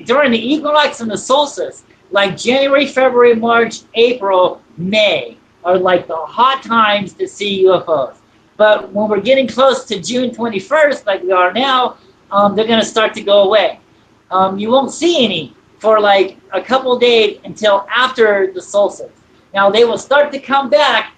during the equinox and the solstice, like January, February, March, April, May, are like the hot times to see UFOs. But when we're getting close to June 21st, like we are now, they're going to start to go away. You won't see any for like a couple of days until after the solstice. Now they will start to come back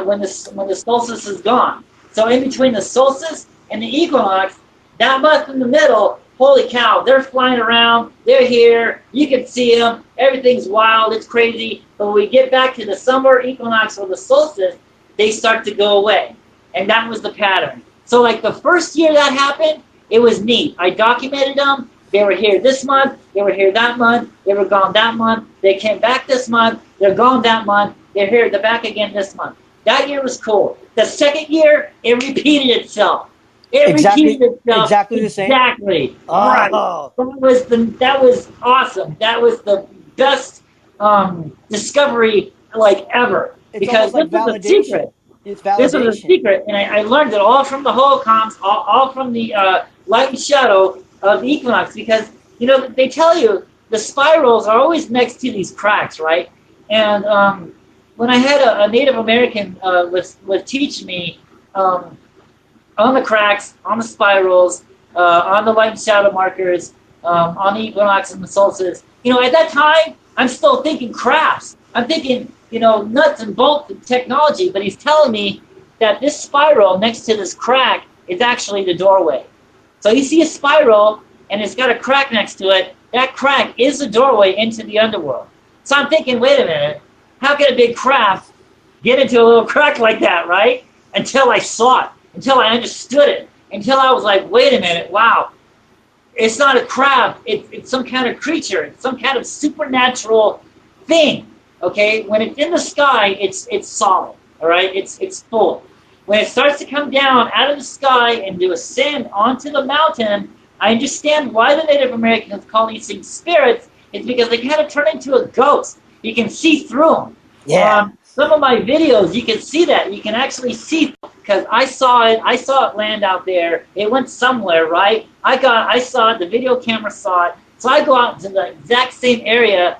when the solstice is gone. So in between the solstice and the equinox, that month in the middle, holy cow, they're flying around, they're here, you can see them, everything's wild, it's crazy. But when we get back to the summer equinox or the solstice, they start to go away. And that was the pattern. So like the first year that happened, it was neat. I documented them. They were here this month, they were here that month, they were gone that month, they came back this month, they're gone that month, they're here, they're back again this month. That year was cool. The second year, it repeated itself. Repeated itself. Exactly the same? Exactly. Oh. Right. That was awesome. That was the best discovery like ever, It's because almost this like is a secret. validation. It's This is a validation. secret, and I learned it all from the holocoms, all from the light and shadow of the equinox, because they tell you the spirals are always next to these cracks, right? And when I had a Native American was teaching me on the cracks, on the spirals, on the light and shadow markers, on the equinox and the solstice. At that time, I'm still thinking crafts. I'm thinking, nuts and bolts and technology, but he's telling me that this spiral next to this crack is actually the doorway. So you see a spiral, and it's got a crack next to it. That crack is the doorway into the underworld. So I'm thinking, wait a minute, how can a big craft get into a little crack like that, right? Until I saw it, until I understood it, until I was like, wait a minute, wow, it's not a crab, it's some kind of creature, it's some kind of supernatural thing, okay? When it's in the sky, it's solid, all right? It's full. When it starts to come down out of the sky and to ascend onto the mountain, I understand why the Native Americans call these things spirits. It's because they kind of turn into a ghost. You can see through them. Yeah. Some of my videos, you can see that. You can actually see, because I saw it. I saw it land out there. It went somewhere, right? I saw it. The video camera saw it. So I go out to the exact same area,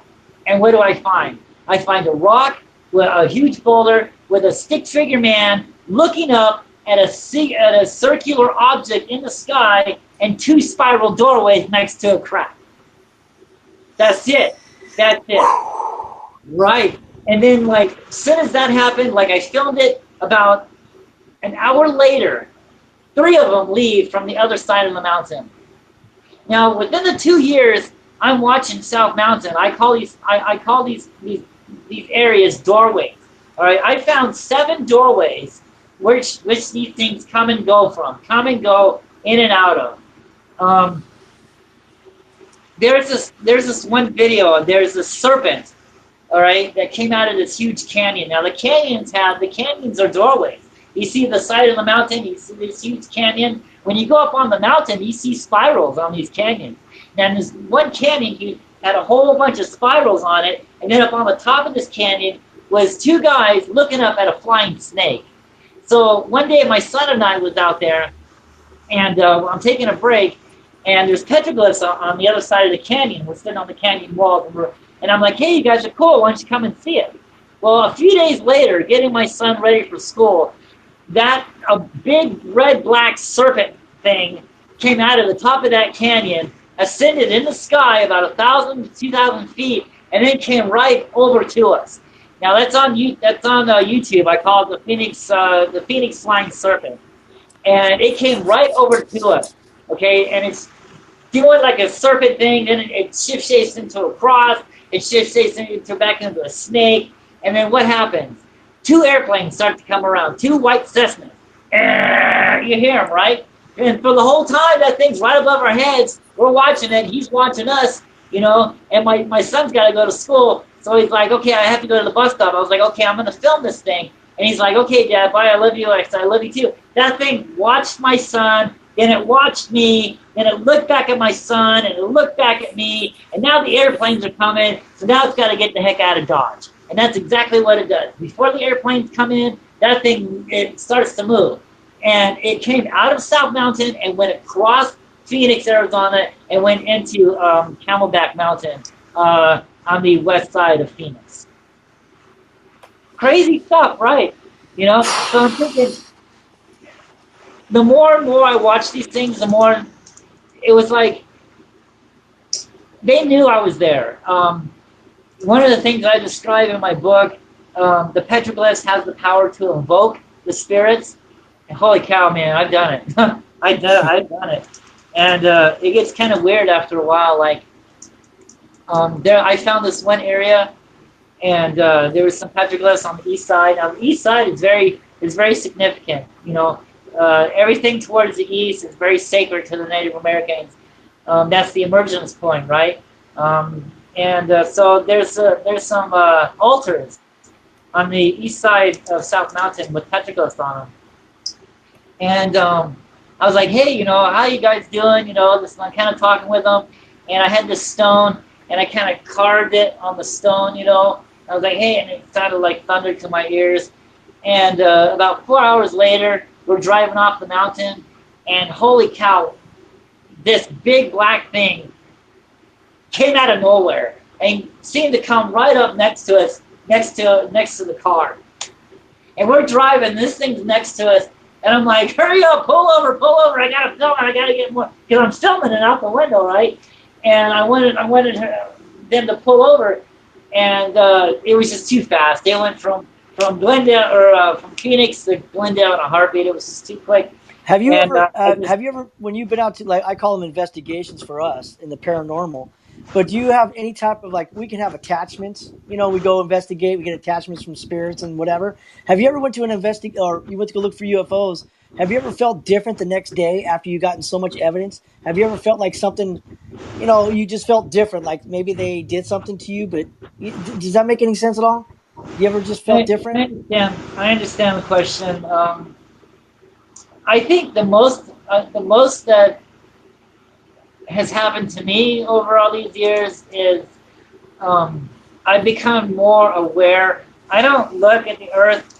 and what do I find? I find a rock with a huge boulder with a stick figure man looking up at a circular object in the sky and two spiral doorways next to a crack. That's it. That's it. Right. And then, like, as soon as that happened, like, I filmed it about an hour later. 3 of them leave from the other side of the mountain. Now, within the 2 years, I'm watching South Mountain. I call these areas doorways. All right. I found 7 doorways which these things come and go in and out of. There's this one video. There's a serpent, all right, that came out of this huge canyon. Now the canyons are doorways. You see the side of the mountain. You see this huge canyon. When you go up on the mountain, you see spirals on these canyons. Now this one canyon had a whole bunch of spirals on it, and then up on the top of this canyon was 2 guys looking up at a flying snake. So one day my son and I was out there, and I'm taking a break, and there's petroglyphs on the other side of the canyon. We're sitting on the canyon walls, and I'm like, hey, you guys are cool. Why don't you come and see it? Well, a few days later, getting my son ready for school, a big red-black serpent thing came out of the top of that canyon, ascended in the sky about 1,000 to 2,000 feet, and then came right over to us. Now that's on YouTube. I call it the Phoenix flying serpent, and it came right over to us. Okay, and it's doing like a serpent thing. Then it shift shapes into a cross. It shift shapes back into a snake. And then what happens? 2 airplanes start to come around. 2 white Cessnas. You hear them, right? And for the whole time, that thing's right above our heads. We're watching it. He's watching us. And my son's got to go to school. So he's like, okay, I have to go to the bus stop. I was like, okay, I'm going to film this thing. And he's like, okay, Dad, bye, I love you. I said, I love you too. That thing watched my son, then it watched me, then it looked back at my son, and it looked back at me, and now the airplanes are coming, so now it's got to get the heck out of Dodge. And that's exactly what it does. Before the airplanes come in, that thing, it starts to move. And it came out of South Mountain and went across Phoenix, Arizona, and went into Camelback Mountain on the west side of Phoenix. Crazy stuff, right? So I'm thinking, the more and more I watch these things, the more it was like they knew I was there. One of the things I describe in my book, the petroglyphs has the power to invoke the spirits. And holy cow, man, I've done it. I've done it. And it gets kind of weird after a while. Like, I found this one area, and there was some petroglyphs on the east side. Now, the east side is very significant. Everything towards the east is very sacred to the Native Americans. That's the emergence point, right? So there's some altars on the east side of South Mountain with petroglyphs on them. And I was like, hey, how you guys doing? I'm kind of talking with them, and I had this stone, and I kind of carved it on the stone, I was like, hey, and it sounded like thunder to my ears. And about 4 hours later, we're driving off the mountain, and holy cow, this big black thing came out of nowhere and seemed to come right up next to us, next to the car. And we're driving, this thing's next to us, and I'm like, hurry up, pull over, I gotta film, I gotta get more, because I'm filming it out the window, right? And I wanted them to pull over, and it was just too fast. They went from Glendale, or from Phoenix to Glendale in a heartbeat. It was just too quick. Have you And ever, when you've been out to, like, I call them investigations for us in the paranormal, but do you have any type of, like, we can have attachments, we go investigate, we get attachments from spirits and whatever. Have you ever went to or you went to go look for UFOs? Have you ever felt different the next day after you gotten so much evidence? Have you ever felt like something, you just felt different, like maybe they did something to you, but does that make any sense at all? You ever just felt different? I understand the question. I think the most that has happened to me over all these years is I've become more aware. I don't look at the Earth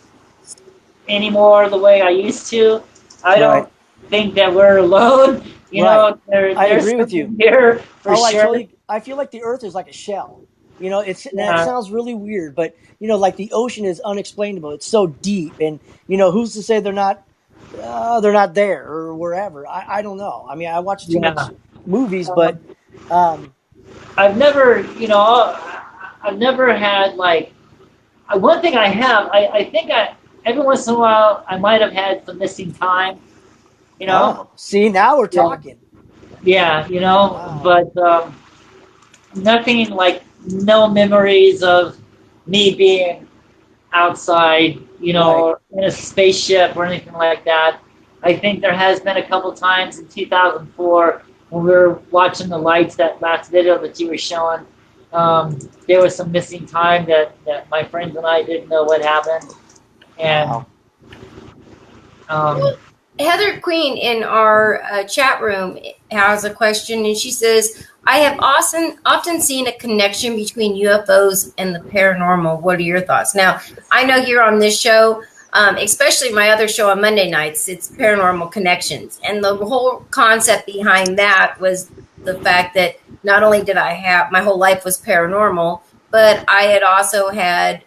anymore the way I used to. I don't think that we're alone. I agree with you. Here for sure. I feel like the Earth is like a shell. That sounds really weird, but like the ocean is unexplainable. It's so deep, and who's to say they're not there or wherever? I don't know. I mean, I watch too much movies, but I've never had, like, one thing I have. I think every once in a while I might have had some missing time. See, now we're talking. Yeah, Wow. but nothing, like, no memories of me being outside, or in a spaceship or anything like that. I think there has been a couple times in 2004 when we were watching the lights, that last video that you were showing. There was some missing time that my friends and I didn't know what happened. And Heather Queen in our chat room has a question, and she says, I have often seen a connection between UFOs and the paranormal. What are your thoughts? Now, I know here on this show, especially my other show on Monday nights, it's Paranormal Connections. And the whole concept behind that was the fact that not only did I have, my whole life was paranormal, but I had also had,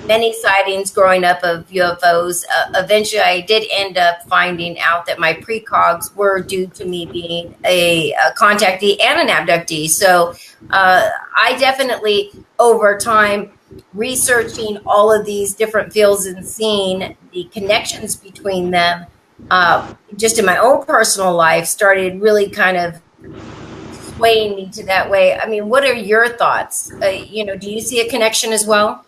many sightings growing up of UFOs. Eventually, I did end up finding out that my precogs were due to me being a contactee and an abductee. So I definitely, over time, researching all of these different fields and seeing the connections between them, just in my own personal life, started really kind of swaying me to that way. I mean, what are your thoughts? Do you see a connection as well?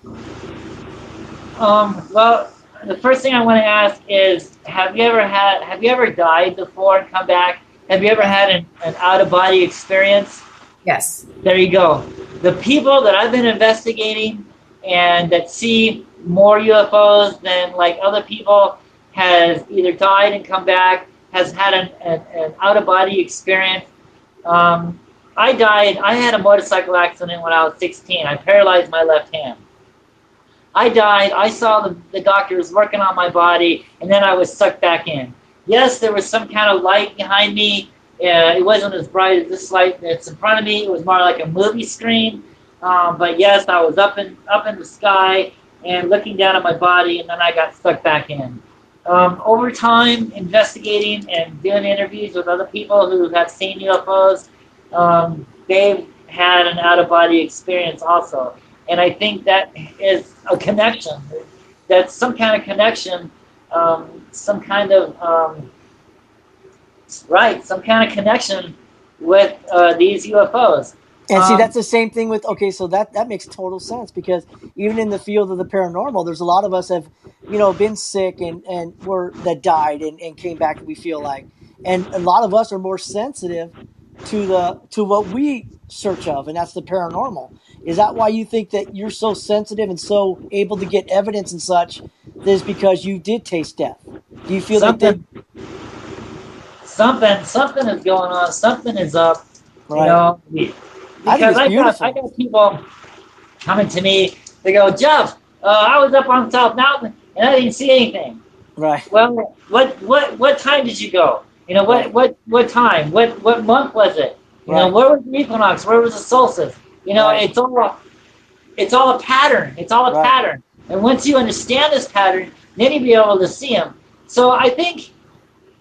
Well, the first thing I want to ask is, have you ever died before and come back? Have you ever had an out-of-body experience? Yes. There you go. The people that I've been investigating and that see more UFOs than, like, other people has either died and come back, has had an out-of-body experience. I had a motorcycle accident when I was 16. I paralyzed my left hand. I died. I saw the doctors working on my body, and then I was sucked back in. Yes, there was some kind of light behind me. It wasn't as bright as this light that's in front of me. It was more like a movie screen. But yes, I was up in the sky and looking down at my body, and then I got stuck back in. Over time, investigating and doing interviews with other people who have seen UFOs, they've had an out-of-body experience also. And I think that is a connection. That's some kind of connection, some kind of connection with these UFOs. And see, that's the same thing with, so that makes total sense, because even in the field of the paranormal, there's a lot of us have, been sick and that died and came back, we feel like. And a lot of us are more sensitive to what we search of, and that's the paranormal. Is that why you think that you're so sensitive and so able to get evidence and such? That is because you did taste death. Do you feel something is going on? Something is up. Right. Because I got people. coming to me. They go, Jeff, I was up on South Mountain and I didn't see anything. Right. Well, what time did you go? You know, Right. what time? What month was it? You know, Right. where was the equinox? Where was the solstice? You know, Right. it's all a pattern. It's all a Right. pattern. And once you understand this pattern, then you'll be able to see them. So I think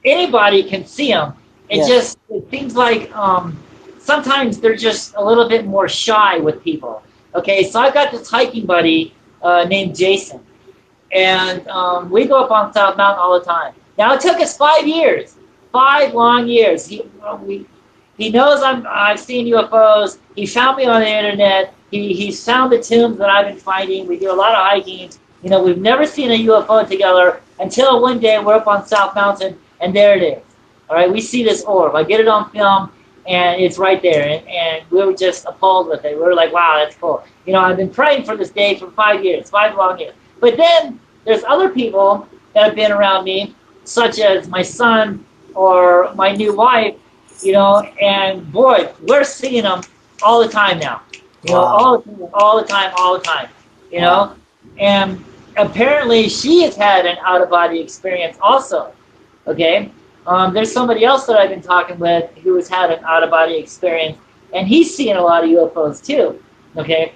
anybody can see them. Yes. It seems like sometimes they're just a little bit more shy with people. Okay, so I've got this hiking buddy named Jason, and we go up on South Mountain all the time. Now it took us 5 years, 5 long years. He knows I've seen UFOs. He found me on the internet. He's found the tombs that I've been finding. We do a lot of hiking. You know, we've never seen a UFO together until one day we're up on South Mountain and there it is. All right, we see this orb. I get it on film and it's right there. And we were just appalled with it. We were like, wow, that's cool. You know, I've been praying for this day for 5 years, 5 long years. But then there's other people that have been around me, such as my son or my new wife, you know, and boy, we're seeing them all the time now. You know, Wow. all the time, all the time. You Wow. know, and apparently she has had an out of body experience also. Okay, there's somebody else that I've been talking with who has had an out of body experience, and he's seeing a lot of UFOs too. Okay,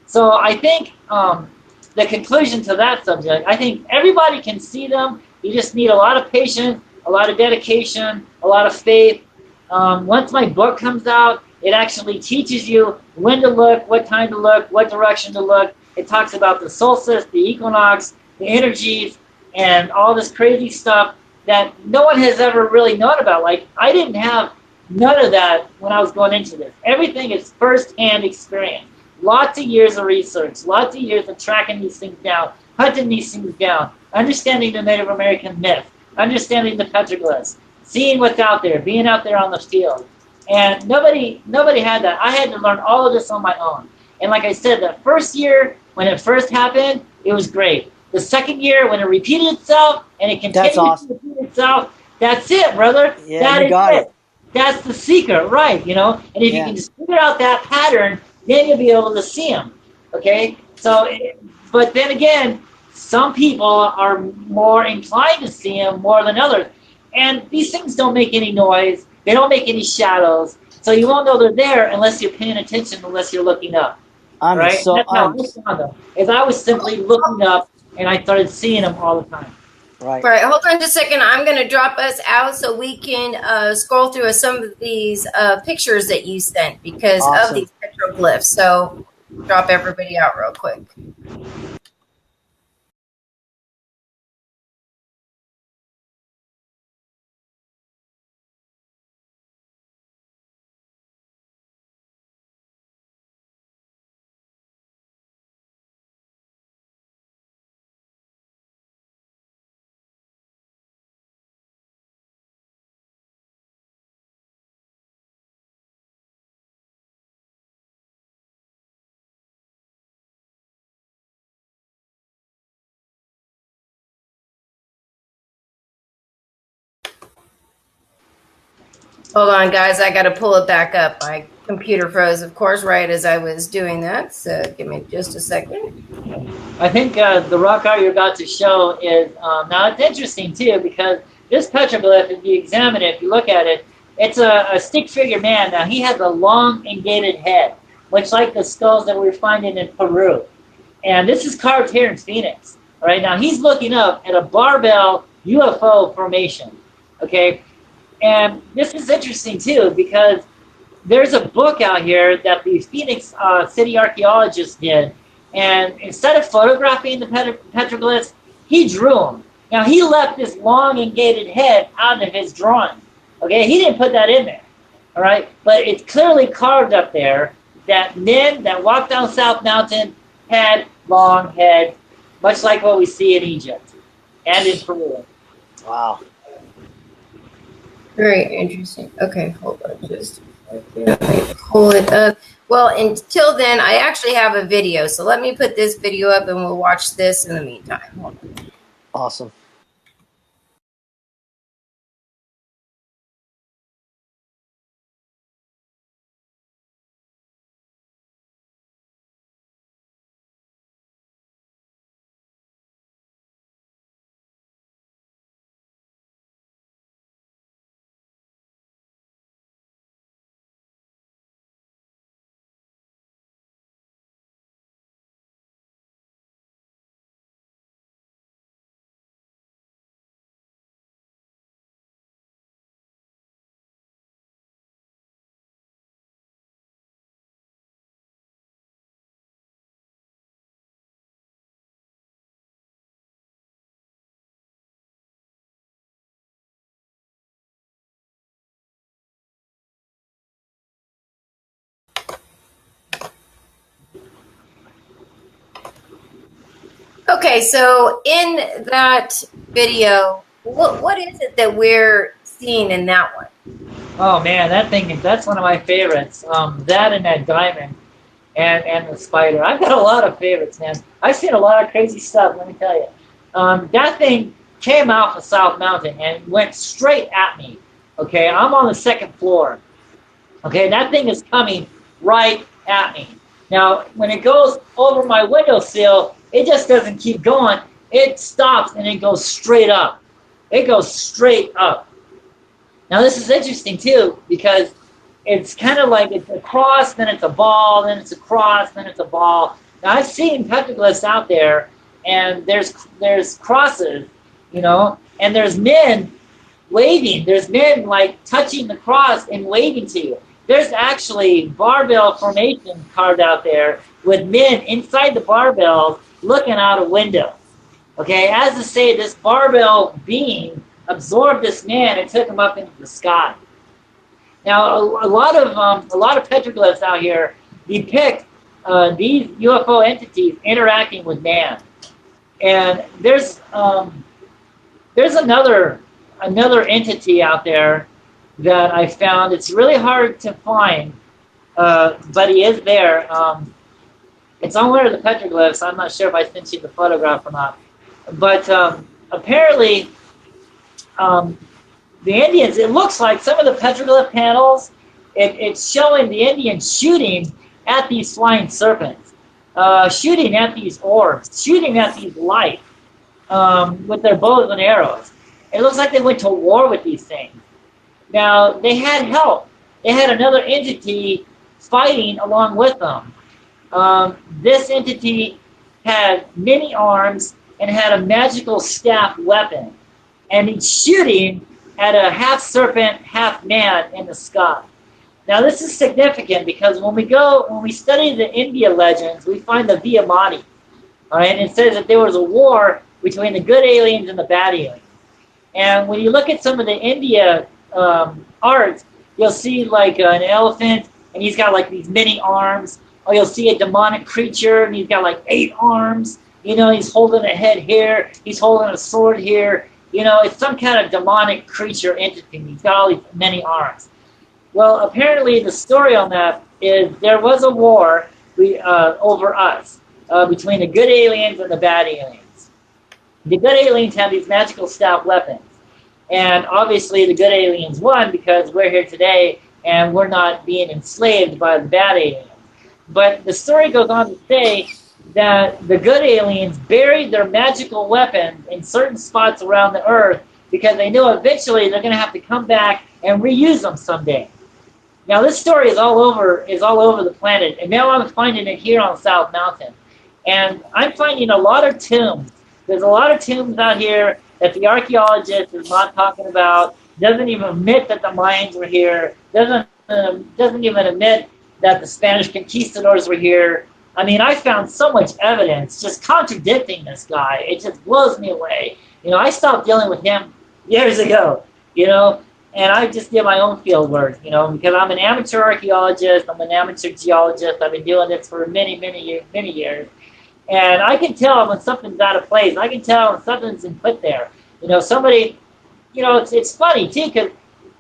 so I think the conclusion to that subject, I think everybody can see them. You just need a lot of patience, a lot of dedication, a lot of faith. Once my book comes out, it actually teaches you when to look, what time to look, what direction to look. It talks about the solstice, the equinox, the energies, and all this crazy stuff that no one has ever really known about. Like, I didn't have none of that when I was going into this. Everything is first-hand experience. Lots of years of research, lots of years of tracking these things down, hunting these things down, understanding the Native American myth, understanding the petroglyphs, seeing what's out there, being out there on the field. And nobody had that. I had to learn all of this on my own. And like I said, the first year when it first happened, it was great. The second year when it repeated itself and it That's continues to awesome. repeat itself, that's it, brother. Yeah, That you is got it. it. That's the secret, right? You know, and if you Yeah. can just figure out that pattern, then you'll be able to see them. Okay, so but then again, some people are more inclined to see them more than others, and these things don't make any noise. They don't make any shadows, so you won't know they're there unless you're paying attention, unless you're looking up. I'm Right? so That's how I found them. Is I was simply looking up, and I started seeing them all the time. right. All right, hold on just a second. I'm going to drop us out so we can scroll through some of these pictures that you sent because of Awesome. these petroglyphs. So drop everybody out real quick. Hold on, guys. I got to pull it back up. My computer froze, of course, right as I was doing that. So give me just a second. I think the rock art you're about to show is now it's interesting too because this petroglyph, if you examine it, if you look at it, it's a stick figure man. Now he has a long elongated head, much like the skulls that we're finding in Peru. And this is carved here in Phoenix. All right, now he's looking up at a barbell UFO formation. Okay, and this is interesting too because there's a book out here that the Phoenix city archaeologists did, and instead of photographing the petroglyphs, he drew them. Now he left this long and gated head out of his drawing. Okay, he didn't put that in there. All right, but it's clearly carved up there that men that walked down South Mountain had long heads, much like what we see in Egypt and in Peru. Wow. Very interesting. Okay, hold on just a second. Let me pull it up. Well, until then, I actually have a video. So let me put this video up and we'll watch this in the meantime. Hold on. Awesome. Okay, so in that video, what is it that we're seeing in that one? Oh man, that's one of my favorites. That and that diamond and the spider. I've got a lot of favorites, man. I've seen a lot of crazy stuff, let me tell you. That thing came out of South Mountain and went straight at me. Okay, I'm on the second floor. Okay, that thing is coming right at me. Now, when it goes over my windowsill, it just doesn't keep going. It stops and it goes straight up. It goes straight up. Now, this is interesting too because it's kind of like it's a cross, then it's a ball, then it's a cross, then it's a ball. Now, I've seen petroglyphs out there, and there's crosses, and there's men waving. There's men like touching the cross and waving to you. There's actually barbell formation carved out there with men inside the barbells looking out a window. Okay, as to say, this barbell being absorbed this man and took him up into the sky. Now, a lot of petroglyphs out here depict these UFO entities interacting with man, and there's another entity out there that I found. It's really hard to find, but he is there. It's on one of the petroglyphs. I'm not sure if I sent you the photograph or not, but apparently. The Indians, it looks like some of the petroglyph panels, it's showing the Indians shooting at these flying serpents, shooting at these orbs, shooting at these lights with their bows and arrows. It looks like they went to war with these things. Now, they had help. They had another entity fighting along with them. This entity had many arms and had a magical staff weapon. And he's shooting at a half serpent, half man in the sky. Now this is significant because when we study the India legends, we find the Via Mati. All right, and it says that there was a war between the good aliens and the bad aliens. And when you look at some of the India art, you'll see like an elephant, and he's got like these many arms. Or you'll see a demonic creature, and he's got like 8 arms. He's holding a head here. He's holding a sword here. It's some kind of demonic creature entity. He's got all these many arms. Well, apparently the story on that is there was a war over us between the good aliens and the bad aliens. The good aliens have these magical staff weapons. And obviously the good aliens won because we're here today and we're not being enslaved by the bad aliens. But the story goes on to say that the good aliens buried their magical weapons in certain spots around the earth because they knew eventually they're going to have to come back and reuse them someday. Now this story is all over the planet, and now I'm finding it here on South Mountain. And I'm finding a lot of tombs. There's a lot of tombs out here that the archaeologist is not talking about, doesn't even admit that the Mayans were here, doesn't even admit that the Spanish conquistadors were here. I mean, I found so much evidence just contradicting this guy. It just blows me away. I stopped dealing with him years ago, and I just did my own field work, because I'm an amateur archaeologist, I'm an amateur geologist. I've been doing this for many years. And I can tell when something's out of place. I can tell when something's been put there. Somebody, it's funny, too, because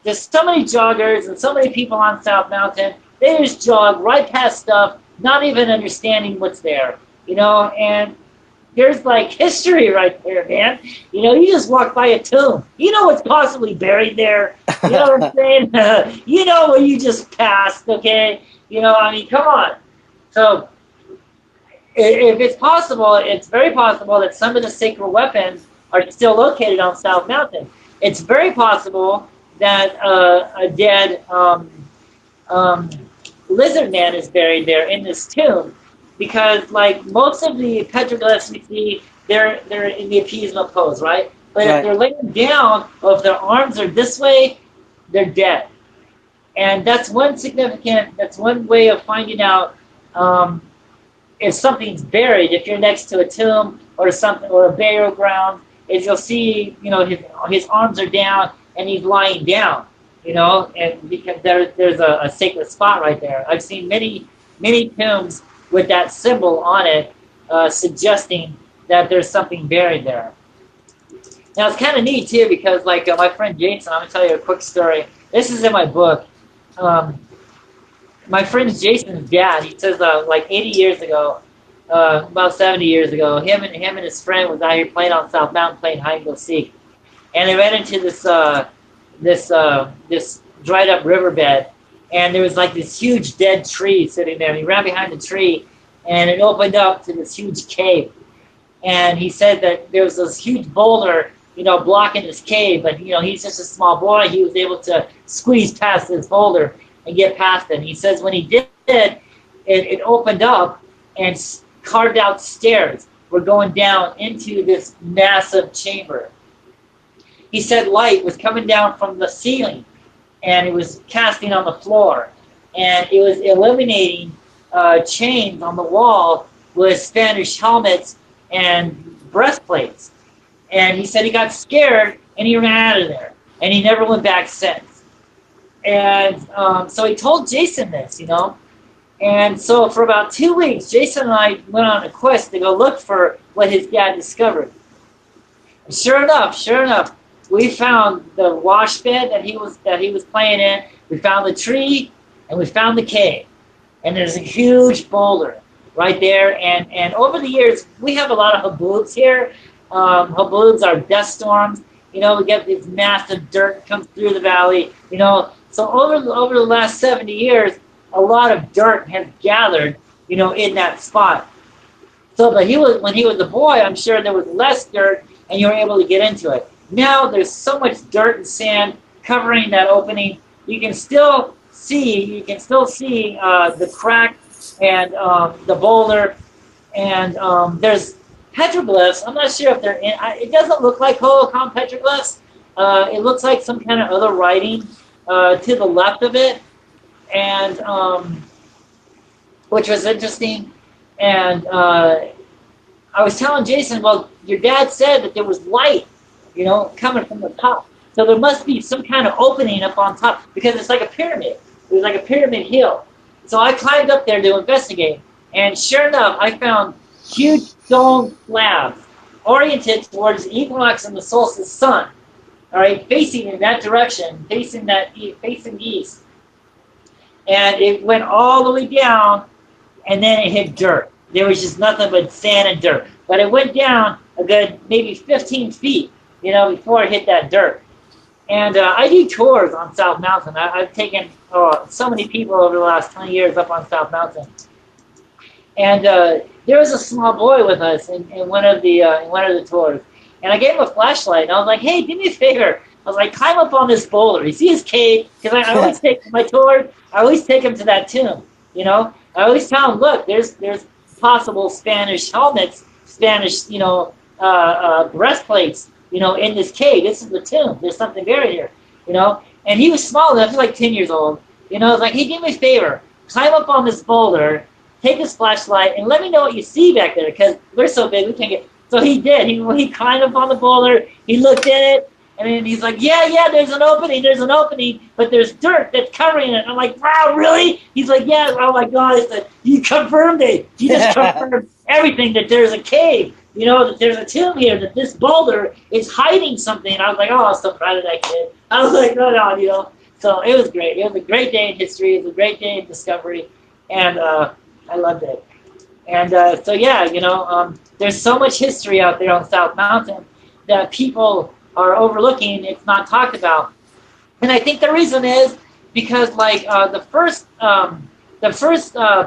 there's so many joggers and so many people on South Mountain. They just jog right past stuff, not even understanding what's there, and there's like history right there, man. You just walk by a tomb. You know what's possibly buried there. You know what I'm saying? You know where you just passed, okay? Come on. So if it's possible, it's very possible that some of the sacred weapons are still located on South Mountain. It's very possible that a dead lizard man is buried there in this tomb, because like most of the petroglyphs we see, they're in the appeasement pose, right? But if they're laying down, or if their arms are this way, they're dead. And that's one way of finding out if something's buried. If you're next to a tomb or something, or a burial ground, is you'll see, his arms are down and he's lying down. And because there's a sacred spot right there. I've seen many tombs with that symbol on it, suggesting that there's something buried there. Now it's kind of neat too because like my friend Jason, I'm gonna tell you a quick story. This is in my book. Um, my friend Jason's dad, he says like 80 years ago, about 70 years ago, him and his friend was out here playing on South Mountain playing hide and go seek, and they ran into this dried up riverbed, and there was like this huge dead tree sitting there. And he ran behind the tree, and it opened up to this huge cave. And he said that there was this huge boulder, blocking this cave, but he's just a small boy. He was able to squeeze past this boulder and get past it. And he says when he did, it opened up and carved out stairs. We're going down into this massive chamber. He said light was coming down from the ceiling, and it was casting on the floor, and it was illuminating chains on the wall with Spanish helmets and breastplates. And he said he got scared and he ran out of there, and he never went back since. And so he told Jason this, And so for about 2 weeks, Jason and I went on a quest to go look for what his dad discovered. And sure enough, we found the wash bed that he was playing in. We found the tree, and we found the cave. And there's a huge boulder right there. And over the years, we have a lot of haboobs here. Haboobs are dust storms. We get this massive dirt comes through the valley. So over the last 70 years, a lot of dirt has gathered, in that spot. So, but when he was a boy, I'm sure there was less dirt, and you were able to get into it. Now there's so much dirt and sand covering that opening. You can still see the crack and the boulder, and there's petroglyphs. I'm not sure if they're in. It doesn't look like Hohokam petroglyphs. It looks like some kind of other writing to the left of it, and which was interesting. And I was telling Jason, well, your dad said that there was light, coming from the top. So there must be some kind of opening up on top because it's like a pyramid. It was like a pyramid hill. So I climbed up there to investigate, and sure enough, I found huge stone slabs oriented towards the equinox and the solstice sun. All right, facing in that direction, facing east, and it went all the way down, and then it hit dirt. There was just nothing but sand and dirt. But it went down a good maybe 15 feet, before it hit that dirt. And I do tours on South Mountain. I've taken so many people over the last 20 years up on South Mountain. And there was a small boy with us in one of the tours. And I gave him a flashlight, and I was like, hey, do me a favor. I was like, climb up on this boulder. You see his cave? Because I always take my tour, I always take him to that tomb, I always tell him, look, there's possible Spanish helmets, Spanish, breastplates, in this cave. This is the tomb. There's something buried here, And he was small enough, he was like 10 years old. I was like, hey, do me a favor. Climb up on this boulder, take his flashlight, and let me know what you see back there, because we're so big, we can't get... So he did. He climbed up on the boulder, he looked at it, and then he's like, yeah, there's an opening, but there's dirt that's covering it. I'm like, wow, really? He's like, yeah. Oh my God, I said, you confirmed it. You just confirmed everything, that there's a cave, that there's a tomb here, that this boulder is hiding something. And I was like, oh, I'm so proud of that kid. I was like, no. So it was great. It was a great day in history. It was a great day in discovery, and I loved it. And so yeah, there's so much history out there on South Mountain that people are overlooking. It's not talked about, and I think the reason is because the first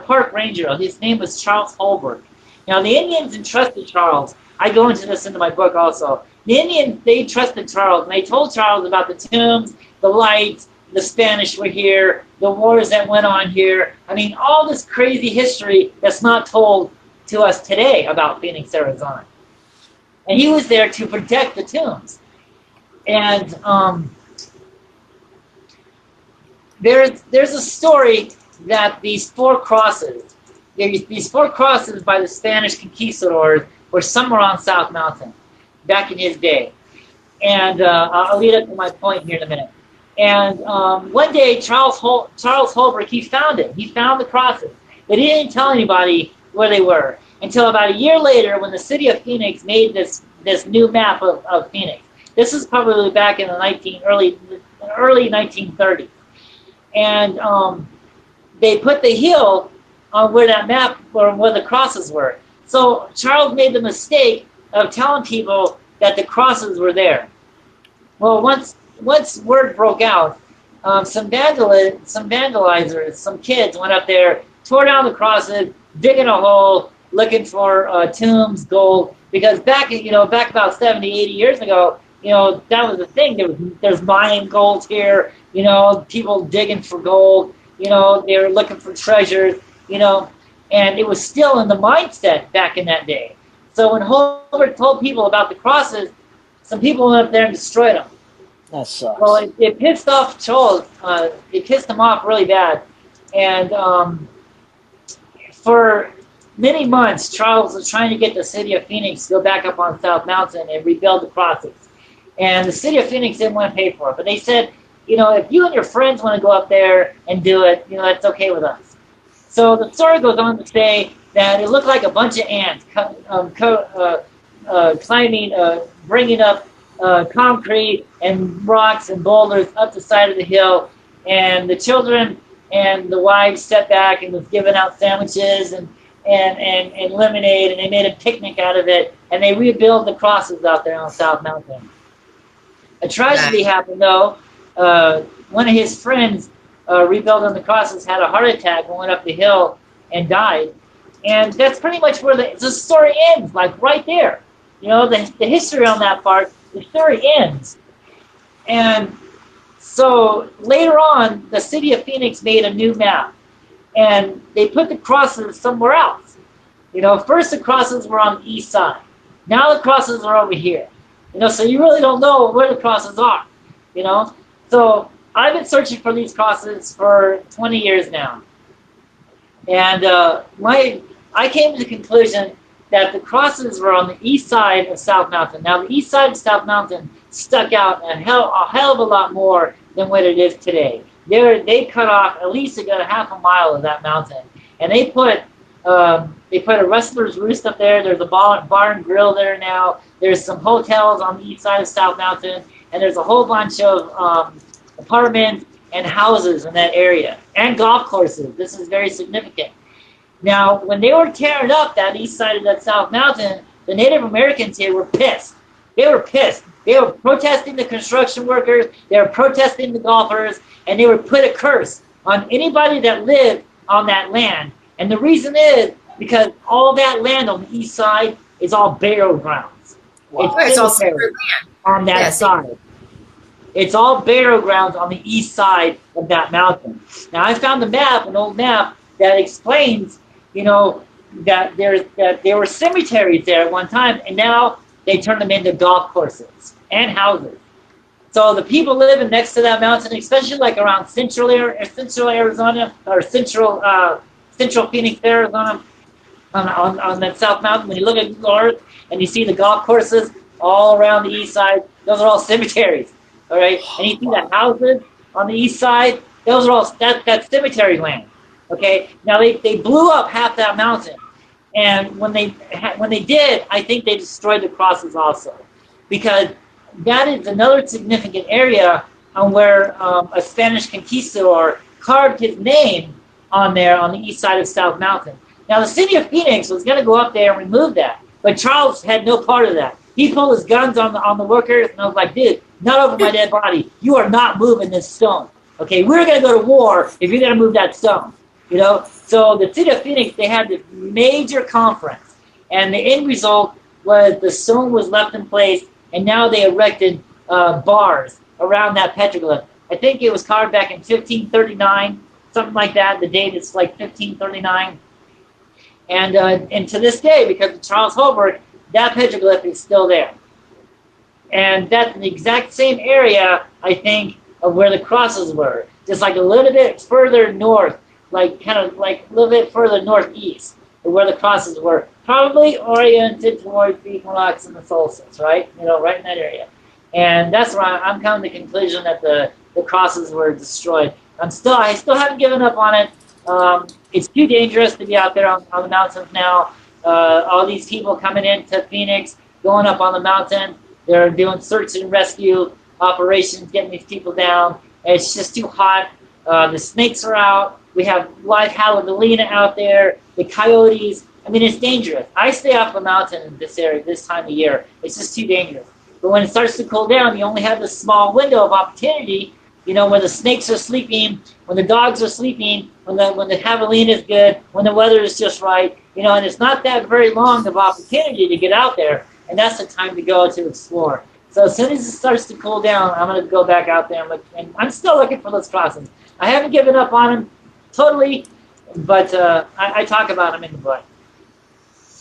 park ranger, his name was Charles Holbrook. Now the Indians entrusted Charles. I go into this into my book also. The Indians, they trusted Charles, and they told Charles about the tombs, the lights, the Spanish were here, the wars that went on here. I mean, all this crazy history that's not told to us today about Phoenix, Arizona. And he was there to protect the tombs. And there's a story that these four crosses by the Spanish conquistadors were somewhere on South Mountain back in his day. And I'll lead up to my point here in a minute. And one day, Charles Holbrook, he found it. He found the crosses. But he didn't tell anybody where they were. until about a year later when the city of Phoenix made this new map of Phoenix. This is probably back in the early 1930s. And they put the hill on where that map, or where the crosses were. So Charles made the mistake of telling people that the crosses were there. Well, once word broke out, some vandalizers, some kids went up there, tore down the crosses, digging a hole, looking for tombs, gold. Because back about 70, 80 years ago, that was the thing. There's mining gold here. People digging for gold. They were looking for treasures. And it was still in the mindset back in that day. So when Holbert told people about the crosses, some people went up there and destroyed them. That sucks. Well, it pissed off Charles. It pissed him off really bad. And for many months, Charles was trying to get the city of Phoenix to go back up on South Mountain and rebuild the crosses. And the city of Phoenix didn't want to pay for it. But they said, if you and your friends want to go up there and do it, that's okay with us. So the story goes on to say that it looked like a bunch of ants climbing, bringing up concrete and rocks and boulders up the side of the hill. And the children and the wives sat back and was giving out sandwiches and lemonade, and they made a picnic out of it, and they rebuilt the crosses out there on South Mountain. A tragedy happened, though. One of his friends rebuilding the crosses had a heart attack and went up the hill and died. And that's pretty much where the story ends, like right there. The history on that part, the story ends. And so later on, the city of Phoenix made a new map. And they put the crosses somewhere else. First the crosses were on the east side. Now the crosses are over here. So you really don't know where the crosses are. So I've been searching for these crosses for 20 years now. And I came to the conclusion that the crosses were on the east side of South Mountain. Now the east side of South Mountain stuck out a hell of a lot more than what it is today. They cut off at least a half a mile of that mountain, and they put a wrestler's roost up there. There's a bar and grill there now. There's some hotels on the east side of South Mountain, and there's a whole bunch of apartments and houses in that area, and golf courses. This is very significant. Now, when they were tearing up that east side of that South Mountain, the Native Americans here were pissed. They were pissed. They were protesting the construction workers. They were protesting the golfers. And they would put a curse on anybody that lived on that land. And the reason is because all that land on the east side is all burial grounds. Wow. It's all sacred land on that side. It's all burial grounds on the east side of that mountain. Now, I found an old map that explains, that there were cemeteries there at one time, and now they turned them into golf courses and houses. So the people living next to that mountain, especially like around central Arizona or central Phoenix, Arizona, on that South Mountain, when you look at north and you see the golf courses all around the east side, those are all cemeteries. All right, and you see the houses on the east side, those are all that's cemetery land. Okay, now they blew up half that mountain, and when they did, I think they destroyed the crosses also, because that is another significant area on where a Spanish conquistador carved his name on there on the east side of South Mountain. Now the city of Phoenix was going to go up there and remove that, but Charles had no part of that. He pulled his guns on the workers, and I was like, dude, not over my dead body. You are not moving this stone. Okay, we're going to go to war if you're going to move that stone. So the city of Phoenix, they had this major conference, and the end result was the stone was left in place, and now they erected bars around that petroglyph. I think it was carved back in 1539, something like that. The date is like 1539. And to this day, because of Charles Holbert, that petroglyph is still there. And that's in the exact same area, I think, of where the crosses were. Just like a little bit further north, like kind of like a little bit further northeast of where the crosses were. Probably oriented towards the equinox and the solstice, right? Right in that area. And that's where I'm coming to the conclusion that the crosses were destroyed. I still haven't given up on it. It's too dangerous to be out there on the mountains now. all these people coming into Phoenix, going up on the mountain. They're doing search and rescue operations, getting these people down. It's just too hot. The snakes are out. We have live javelina out there. The coyotes. I mean, it's dangerous. I stay off the mountain in this area this time of year. It's just too dangerous. But when it starts to cool down, you only have this small window of opportunity, you know, when the snakes are sleeping, when the dogs are sleeping, when the javelina is good, when the weather is just right, you know, and it's not that very long of opportunity to get out there, and that's the time to go to explore. So as soon as it starts to cool down, I'm going to go back out there and look, and I'm still looking for those crossings. I haven't given up on them totally, but I talk about them in the book.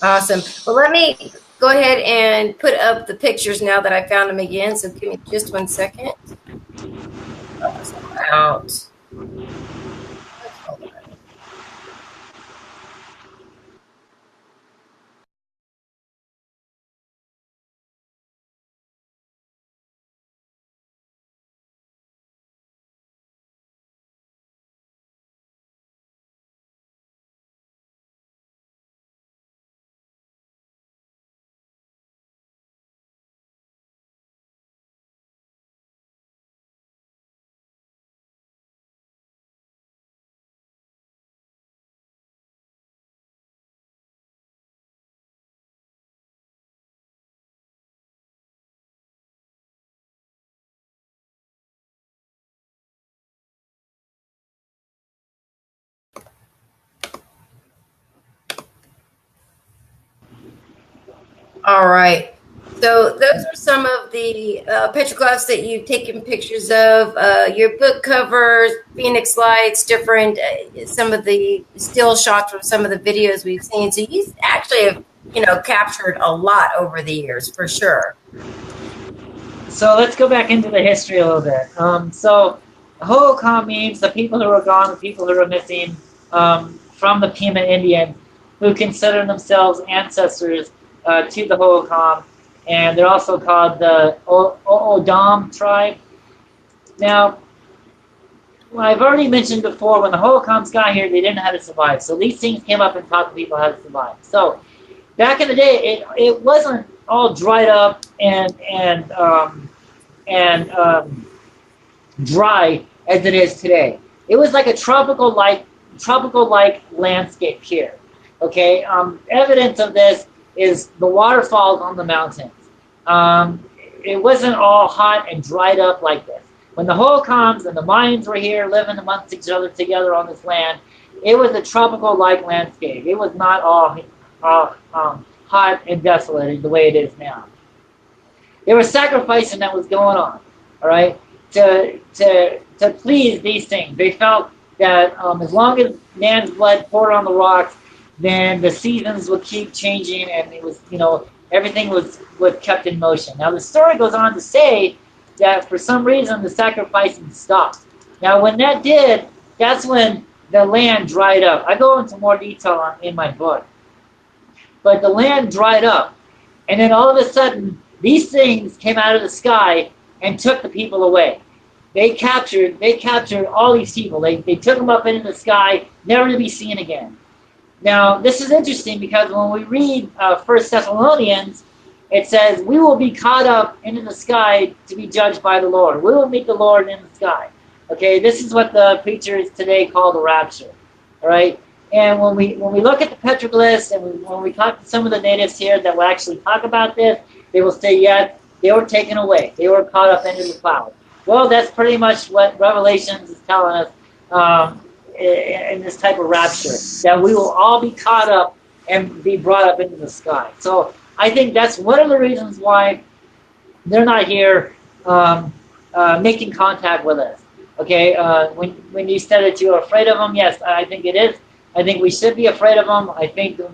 Awesome. Well, let me go ahead and put up the pictures now that I found them again. So give me just 1 second. Out. All right. So those are some of the petroglyphs that you've taken pictures of. Your book covers Phoenix lights, different, some of the still shots from some of the videos we've seen. So you actually have, you know, captured a lot over the years, for sure. So let's go back into the history a little bit. So Hohokam means the people who are gone, the people who are missing, from the Pima Indian, who consider themselves ancestors to the Hohokam, and they're also called the O'odham tribe. Now, I've already mentioned before, when the Hohokams got here, they didn't know how to survive. So these things came up and taught the people how to survive. So back in the day, it wasn't all dried up and dry as it is today. It was like a tropical-like landscape here. Okay, evidence of this is the waterfalls on the mountains. It wasn't all hot and dried up like this. When the Hohokams and the Mayans were here living amongst each other together on this land, it was a tropical-like landscape. It was not all hot and desolate the way it is now. There was sacrificing that was going on, all right, to please these things. They felt that as long as man's blood poured on the rocks, then the seasons would keep changing, and it was, you know, everything was kept in motion. Now the story goes on to say that for some reason the sacrificing stopped. Now when that did, that's when the land dried up. I go into more detail in my book. But the land dried up, and then all of a sudden these things came out of the sky and took the people away. They captured all these people. They took them up into the sky, never to be seen again. Now, this is interesting because when we read 1 Thessalonians, it says, we will be caught up into the sky to be judged by the Lord. We will meet the Lord in the sky. Okay, this is what the preachers today call the rapture. All right, and when we look at the petroglyphs and when we talk to some of the natives here that will actually talk about this, they will say, yeah, they were taken away. They were caught up into the cloud. Well, that's pretty much what Revelations is telling us in this type of rapture, that we will all be caught up and be brought up into the sky. So I think that's one of the reasons why they're not here making contact with us. Okay, when you said that you're afraid of them, yes, I think it is. I think we should be afraid of them. I think there's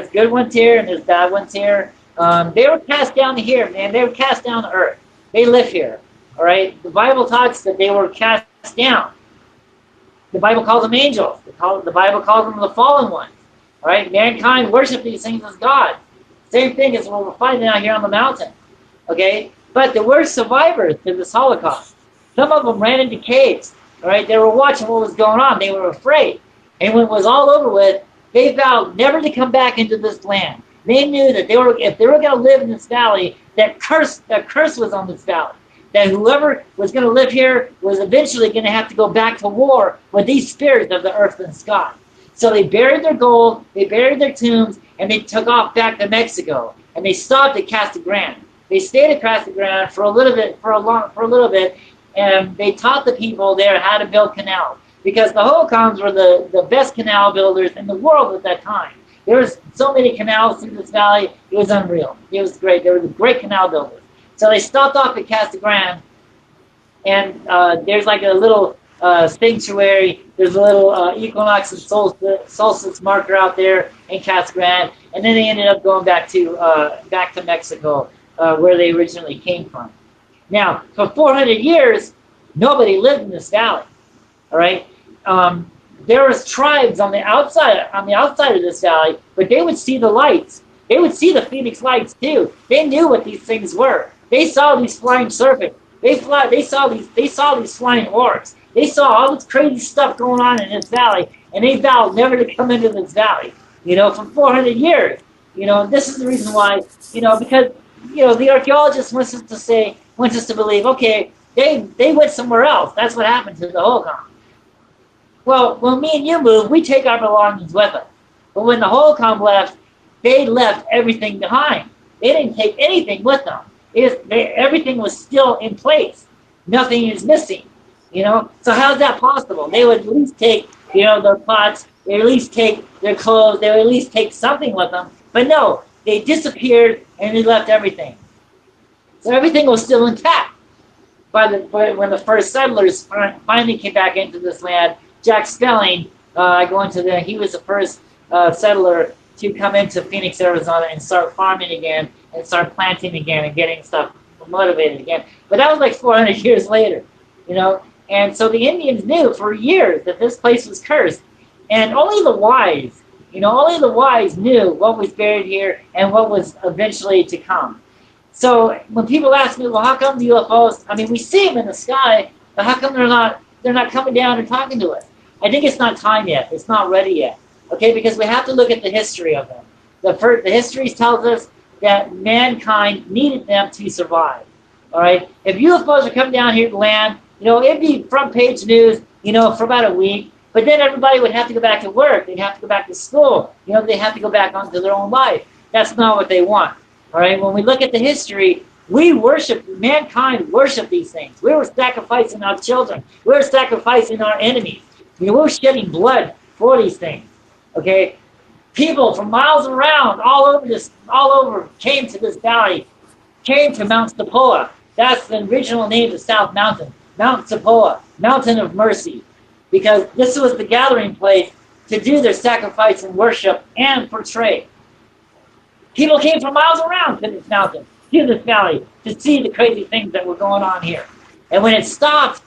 good ones here and there's bad ones here. They were cast down to here, man. They were cast down to earth. They live here. All right. The Bible talks that they were cast down. The Bible calls them angels. The Bible calls them the fallen ones. All right. Mankind worship these things as God. Same thing as what we're finding out here on the mountain. Okay. But there were survivors to this Holocaust. Some of them ran into caves. All right. They were watching what was going on. They were afraid. And when it was all over with, They vowed never to come back into this land. They knew that if they were going to live in this valley, that curse was on this valley. That whoever was going to live here was eventually going to have to go back to war with these spirits of the earth and sky. So they buried their gold, they buried their tombs, and they took off back to Mexico. And they stopped at Casa Grande. They stayed at Casa Grande for a little bit, and they taught the people there how to build canals. Because the Hohokams were the best canal builders in the world at that time. There was so many canals through this valley, it was unreal. It was great. They were the great canal builders. So they stopped off at Casa Grande, and there's like a little sanctuary. There's a little equinox and solstice marker out there in Casa Grande, and then they ended up going back to Mexico, where they originally came from. Now, for 400 years, nobody lived in this valley. All right, there was tribes on the outside of this valley, but they would see the lights. They would see the Phoenix lights too. They knew what these things were. They saw these flying serpents. They saw these flying orbs. They saw all this crazy stuff going on in this valley, and they vowed never to come into this valley. For 400 years. This is the reason why. Because the archaeologists wants us to believe, okay, they went somewhere else. That's what happened to the Hohokam. Well, when me and you move, we take our belongings with us. But when the Hohokam left, they left everything behind. They didn't take anything with them. Everything was still in place. Nothing is missing. So how's that possible? They would at least take, their pots. They would at least take their clothes. They would at least take something with them. But no, they disappeared and they left everything. So everything was still intact. When the first settlers finally came back into this land, Jack Spelling, he was the first settler to come into Phoenix, Arizona, and start farming again, and start planting again, and getting stuff motivated again. But that was like 400 years later, And so the Indians knew for years that this place was cursed, and only the wise knew what was buried here and what was eventually to come. So when people ask me, well, how come the UFOs? I mean, we see them in the sky, but how come they're not coming down and talking to us? I think it's not time yet. It's not ready yet. Okay, because we have to look at the history of them. The history tells us that mankind needed them to survive. All right, if UFOs are coming down here to land, it'd be front page news, for about a week. But then everybody would have to go back to work. They'd have to go back to school. They have to go back onto their own life. That's not what they want. All right, when we look at the history, mankind worship these things. We were sacrificing our children. We were sacrificing our enemies. We were shedding blood for these things. Okay, people from miles around, all over, came to this valley, came to Mount Sapoa. That's the original name of the South Mountain, Mount Sapoa, Mountain of Mercy, because this was the gathering place to do their sacrifice and worship and portray. People came from miles around to this mountain, to this valley, to see the crazy things that were going on here. And when it stopped,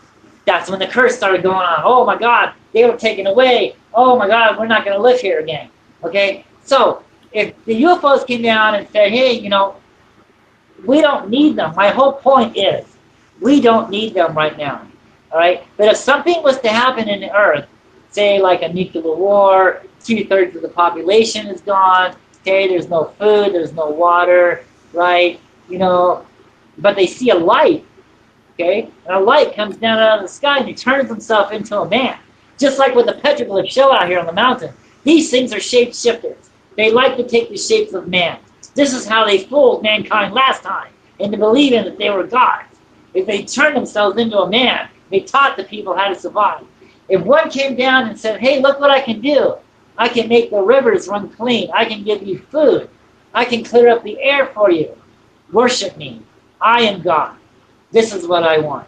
that's when the curse started going on. Oh my God, they were taken away. Oh my God, we're not going to live here again. Okay? So, if the UFOs came down and said, hey, we don't need them. My whole point is, we don't need them right now. All right? But if something was to happen in the earth, say like a nuclear war, 2/3 of the population is gone, okay, there's no food, there's no water, right? But they see a light, okay? And a light comes down out of the sky and he turns himself into a man. Just like with the petroglyph show out here on the mountain. These things are shape-shifters. They like to take the shapes of man. This is how they fooled mankind last time into believing that they were gods. If they turned themselves into a man, they taught the people how to survive. If one came down and said, hey, look what I can do. I can make the rivers run clean. I can give you food. I can clear up the air for you. Worship me. I am God. This is what I want.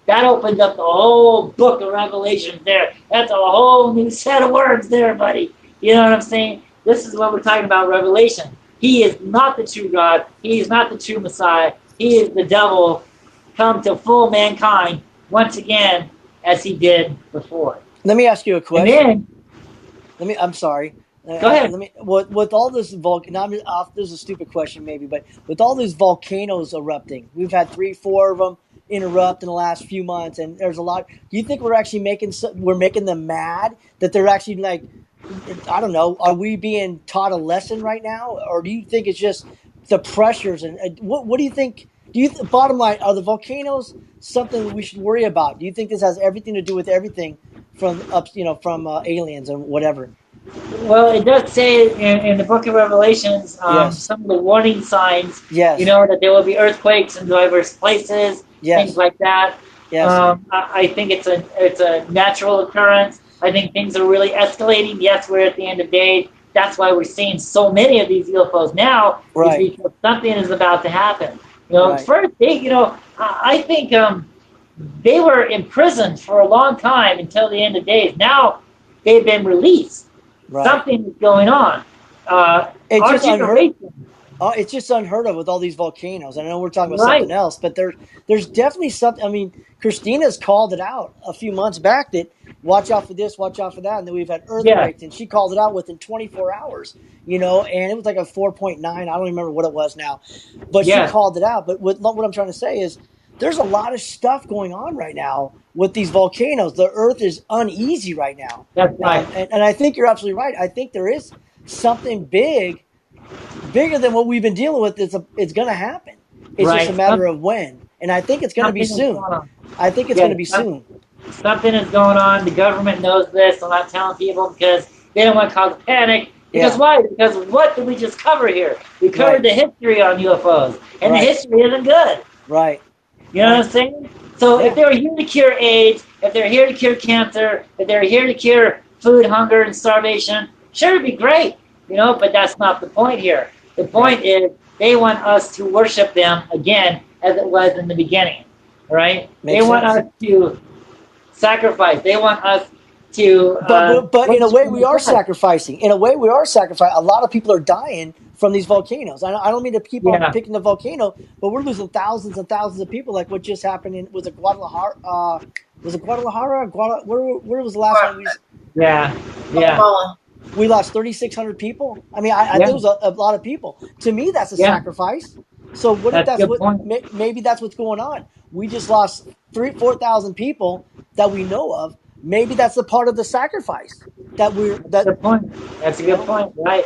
That opened up the whole book of Revelation there. That's a whole new set of words there, buddy. You know what I'm saying? This is what we're talking about, Revelation. He is not the true God. He is not the true Messiah. He is the devil come to fool mankind once again as he did before. Let me ask you a question. And then, I'm sorry. Go ahead. With all this this is a stupid question maybe, but with all these volcanoes erupting, we've had 3-4 of them erupt in the last few months, and there's a lot. Do you think we're actually making them mad that they're actually like I don't know, are we being taught a lesson right now, or do you think it's just the pressures? And what do you think? Bottom line, are the volcanoes something that we should worry about? Do you think this has everything to do with everything from from aliens and whatever? Well, it does say in the Book of Revelations, Yes. some of the warning signs. Yes. That there will be earthquakes in diverse places, things Yes. like that. Yes. I think it's a natural occurrence. I think things are really escalating. Yes, we're at the end of days. That's why we're seeing so many of these UFOs now. Is Right. because something is about to happen. Right. First, I think they were imprisoned for a long time until the end of days. Now they've been released. Right. Something is going on. It's Our just unheard. generation, It's just unheard of with all these volcanoes. I know we're talking about right? something else, but there's definitely something. I mean, Christina's called it out a few months back that watch out for this, watch out for that, and then we've had Yeah, earthquakes, and she called it out within 24 hours. And it was like a 4.9. I don't remember what it was now, but she yeah, called it out. But what I'm trying to say is there's a lot of stuff going on right now with these volcanoes. The Earth is uneasy right now, that's right. and I think you're absolutely right. I think there is something bigger than what we've been dealing with. It's going to happen. It's just a Right. matter of when, and I think it's going to be Something is soon. going on. I think it's going Yeah, to be soon. something is going on. The government knows this. I'm not telling people because they don't want to cause panic. Because Yeah. why? Because what did we just cover here? We covered Right. the history on UFOs, and the Right. history isn't good. Right. You know what I'm saying? So if Yeah. they're here to cure AIDS, if they're here to cure cancer, if they're here to cure food, hunger, and starvation, sure, it'd be great. But that's not the point here. The point is they want us to worship them again as it was in the beginning, right? Makes They want sense. us to sacrifice. They want us to But in a worship way, them we are as God. sacrificing. In a way, we are sacrificing. A lot of people are dying from these volcanoes. I don't mean to keep on Yeah, picking the volcano, but we're losing thousands and thousands of people. Like what just happened was it Guadalajara? Was it Guadalajara? Where was the last one? yeah, yeah, Guatemala. We lost 3,600 people. I mean, I think yeah. it was a lot of people. To me, that's a Yeah, sacrifice. So what if that's a that's good what? point. Maybe that's what's going on. We just lost 4,000 people that we know of. Maybe that's a part of the sacrifice that we're that Good point. That's a you good know. point, right?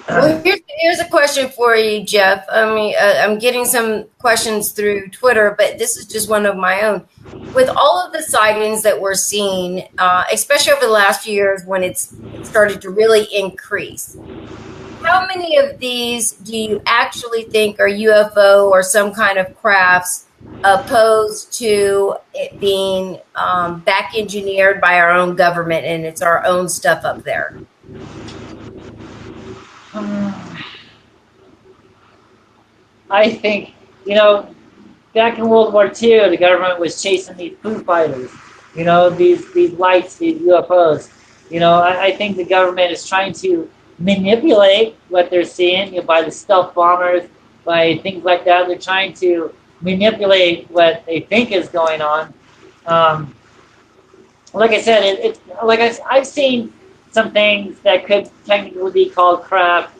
Well, here's a question for you, Jeff. I mean, I'm getting some questions through Twitter, but this is just one of my own. With all of the sightings that we're seeing, especially over the last few years when it started to really increase, how many of these do you actually think are UFO or some kind of crafts, opposed to it being back engineered by our own government and it's our own stuff up there? I think, back in World War II, the government was chasing these Foo Fighters, these lights, these UFOs. I think the government is trying to manipulate what they're seeing, by the stealth bombers, by things like that. They're trying to manipulate what they think is going on. Um, like I said, I've seen some things that could technically be called craft.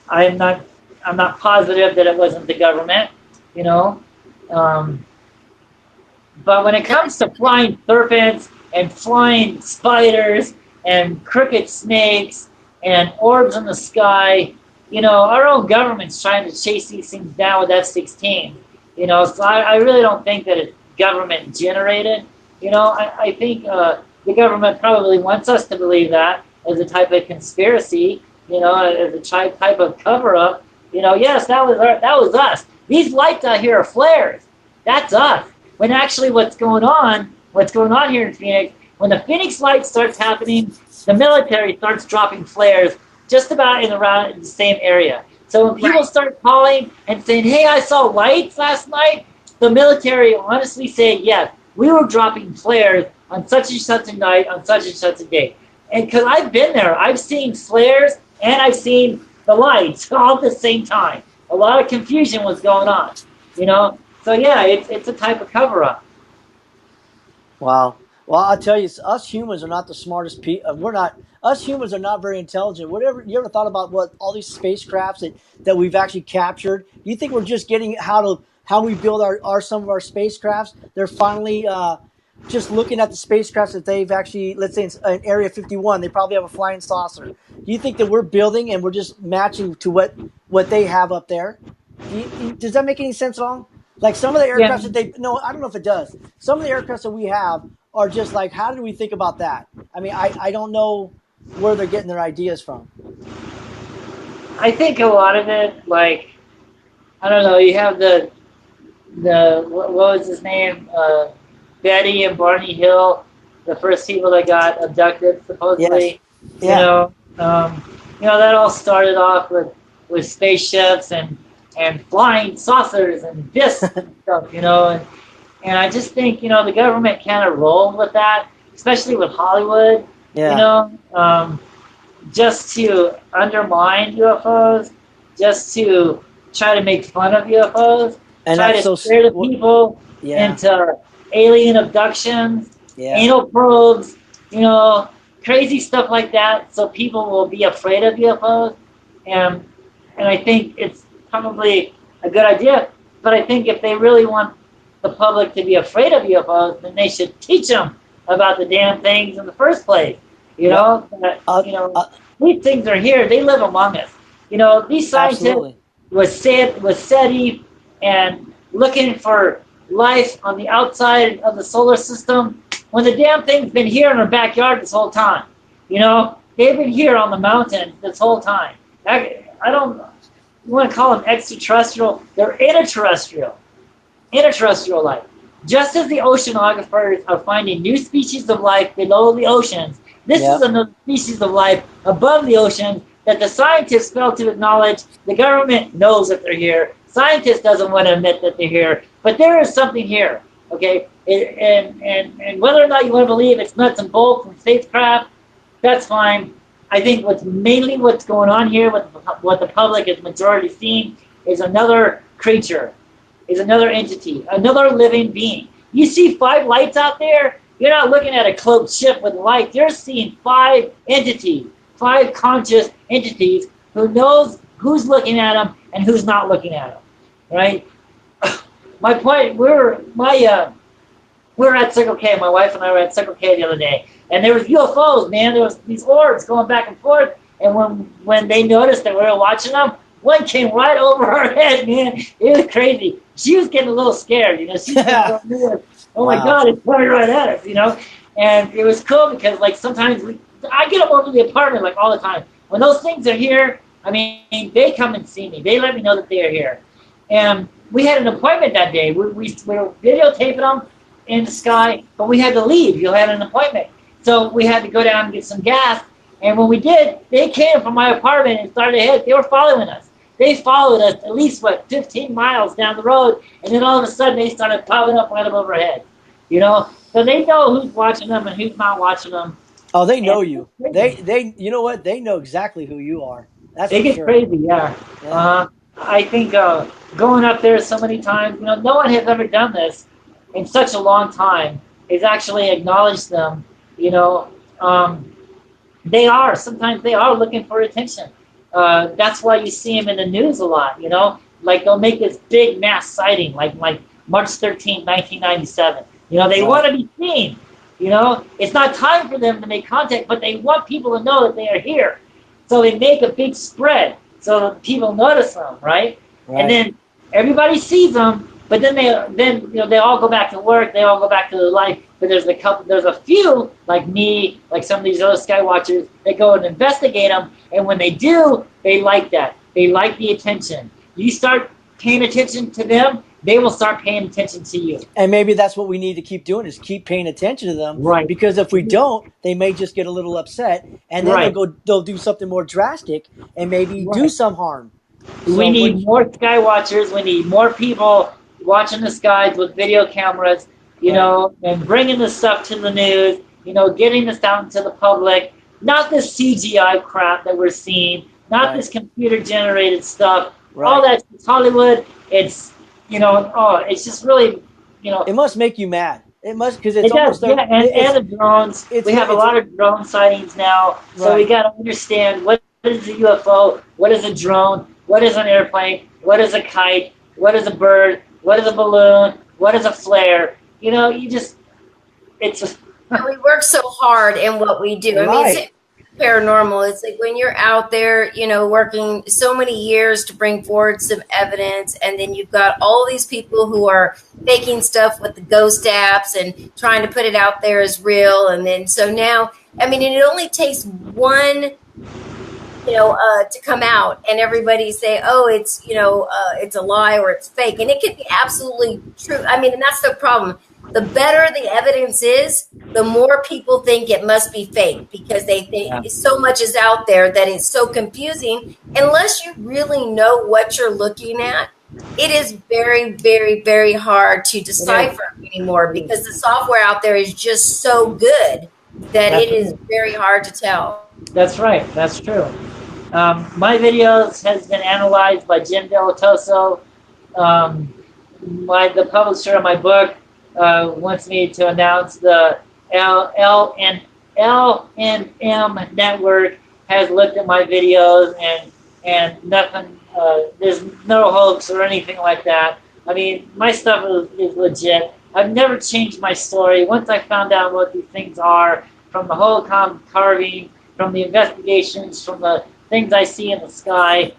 I'm not I'm not positive that it wasn't the government, you know. Um, but when it comes to flying serpents and flying spiders and crooked snakes and orbs in the sky, our own government's trying to chase these things down with F-16. So I really don't think that it's government generated. I think the government probably wants us to believe that as a type of conspiracy, as a type of cover up. Yes, that was us. These lights out here are flares. That's us. When actually what's going on here in Phoenix, when the Phoenix light starts happening, the military starts dropping flares just about around the same area. So when people start calling and saying, "Hey, I saw lights last night," the military honestly say, "Yes, we were dropping flares on such and such a night, on such and such a day." And because I've been there, I've seen flares and I've seen the lights all at the same time. A lot of confusion was going on, you know. So yeah, it's a type of cover up. Wow. Well, I'll tell you, us humans are not the smartest people. We're not. Us humans are not very intelligent. Whatever you ever thought about what all these spacecrafts that we've actually captured? Do you think we're just getting how we build our some of our spacecrafts? They're finally just looking at the spacecrafts that they've actually, let's say in Area 51, they probably have a flying saucer. Do you think that we're building and we're just matching to what they have up there? Does that make any sense at all? Like some of the Yeah, aircrafts that they, no, I don't know if it does. Some of the aircrafts that we have are just like, how did we think about that? I mean, I don't know where they're getting their ideas from. I think a lot of it, like, I don't know, you have what was his name? Betty and Barney Hill, the first people that got abducted, Yes. supposedly. You Yeah. know, that all started off with spaceships and flying saucers and discs and stuff. And I just think the government kind of rolled with that, especially with Hollywood. You Yeah. know, just to undermine UFOs, just to try to make fun of UFOs, And try that's to so, scare the people yeah. into alien abductions, Yeah. anal probes, crazy stuff like that, so people will be afraid of UFOs. And I think it's probably a good idea, but I think if they really want the public to be afraid of UFOs, then they should teach them about the damn things in the first place. These things are here. They live among us. These scientists Absolutely. was SETI and looking for life on the outside of the solar system when the damn thing's been here in our backyard this whole time. They've been here on the mountain this whole time. I don't. You want to call them extraterrestrial? They're interterrestrial life. Just as the oceanographers are finding new species of life below the oceans, this is another species of life above the oceans that the scientists fail to acknowledge. The government knows that they're here. Scientists doesn't want to admit that they're here, but there is something here. Okay, and whether or not you want to believe it's nuts and bolts and spacecraft, that's fine. I think what's going on here, what the public is majority seeing, is another creature, is another entity, another living being. You see 5 lights out there, you're not looking at a cloaked ship with lights. You're seeing 5 entities, 5 conscious entities who knows who's looking at them and who's not looking at them, right? My point, we're at Circle K. My wife and I were at Circle K the other day, and there was UFOs, man. There was these orbs going back and forth, and when they noticed that we were watching them, one came right over her head, man. It was crazy. She was getting a little scared, She's getting a little nervous. Oh my God, it's coming right at us, And it was cool because, like, sometimes I get them over to the apartment, like, all the time. When those things are here, I mean, they come and see me. They let me know that they are here. And we had an appointment that day. We were videotaping them in the sky, but we had to leave. You had an appointment. So we had to go down and get some gas. And when we did, they came from my apartment and started ahead. They were following us. They followed us at least, 15 miles down the road, and then all of a sudden they started popping up right above our head. So they know who's watching them and who's not watching them. Oh, they know you. They you know what? They know exactly who you are. That's They for get sure. crazy, yeah. I think going up there so many times, no one has ever done this in such a long time. Is actually acknowledged them. Sometimes they are looking for attention. That's why you see them in the news a lot. Like they'll make this big mass sighting, like March 13th, 1997. They want to be seen. It's not time for them to make contact, but they want people to know that they are here. So they make a big spread so that people notice them, right? And then everybody sees them, but then they all go back to work, they all go back to their life. But there's a few like me, like some of these other sky watchers, they go and investigate them, and when they do, they like that. They like the attention. You start paying attention to them, they will start paying attention to you. And maybe that's what we need to keep doing, is keep paying attention to them. Right. Because if we don't, they may just get a little upset, and then they'll do something more drastic and maybe do some harm. We need more sky watchers. We need more people watching the skies with video cameras, and bringing this stuff to the news, getting this down to the public. Not this CGI crap that we're seeing, not this computer-generated stuff. All that's Hollywood. It's, it's just really, It must make you mad. It must, because it does, and the drones. We have a lot of drone sightings now, so we got to understand what is a UFO, what is a drone, what is an airplane, what is a kite, what is a bird, what is a balloon, what is a flare. it's We work so hard in what we do. I mean, Right. it's paranormal. It's like when you're out there, working so many years to bring forward some evidence, and then you've got all these people who are faking stuff with the ghost apps and trying to put it out there as real. And then so now, I mean, and it only takes one to come out and everybody say, oh, it's a lie or it's fake. And it could be absolutely true. I mean, and that's the problem. The better the evidence is, the more people think it must be fake because they think so much is out there that it's so confusing. Unless you really know what you're looking at, it is very, very, very hard to decipher anymore because the software out there is just so good that it is very hard to tell. That's right. That's true. My videos has been analyzed by Jim Delatoso. The publisher of my book wants me to announce the LNM network has looked at my videos and nothing. There's no hoax or anything like that. I mean, my stuff is legit. I've never changed my story. Once I found out what these things are, from the holocron carving, from the investigations, from the things I see in the sky,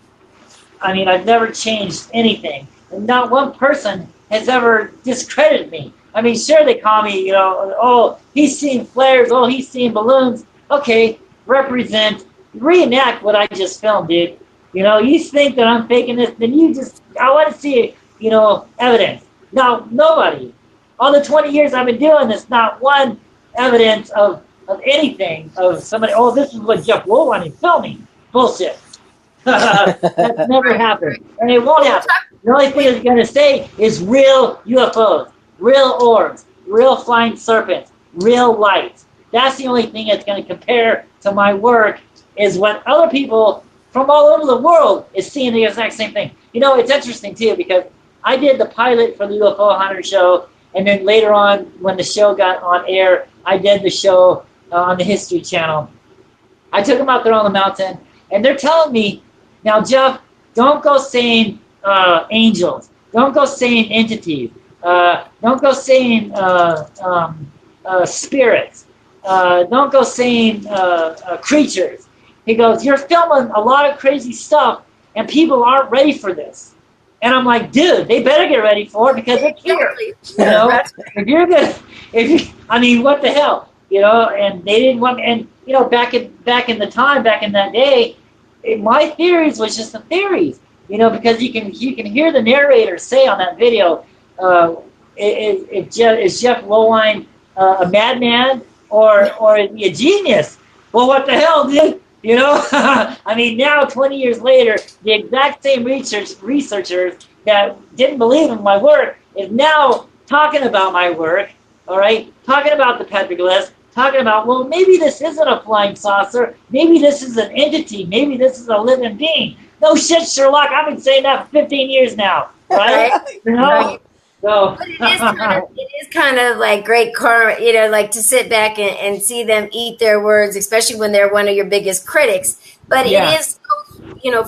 I mean, I've never changed anything. And not one person has ever discredited me. I mean, sure, they call me, oh, he's seeing flares, oh, he's seeing balloons. Okay, reenact what I just filmed, dude. You think that I'm faking this, then I want to see, evidence. No, nobody. All the 20 years I've been doing this, not one evidence of anything, of somebody, oh, this is what Jeff Woolwine is filming. Bullshit. That's never happened. And it won't happen. The only thing it's going to say is real UFOs, real orbs, real flying serpents, real lights. That's the only thing that's going to compare to my work is what other people from all over the world is seeing the exact same thing. It's interesting, too, because I did the pilot for the UFO Hunter show, and then later on, when the show got on air, I did the show on the History Channel. I took them out there on the mountain, and they're telling me, now, Jeff, don't go saying angels. Don't go saying entities. Don't go saying spirits. Don't go saying creatures. He goes, you're filming a lot of crazy stuff, and people aren't ready for this. And I'm like, dude, they better get ready for it because it's here. If you're gonna, I mean, what the hell, And they didn't want, and back in the time, back in that day, my theories was just the theories, because you can hear the narrator say on that video, is Jeff Woolwine a madman or is he a genius? Well, what the hell, dude? I mean, now 20 years later, the exact same researchers that didn't believe in my work is now talking about my work, all right? Talking about the petroglyphs, talking about, well, maybe this isn't a flying saucer. Maybe this is an entity. Maybe this is a living being. No shit, Sherlock. I've been saying that for 15 years now, right? Right. So. But it is kind of like great karma, like to sit back and see them eat their words, especially when they're one of your biggest critics. But it is,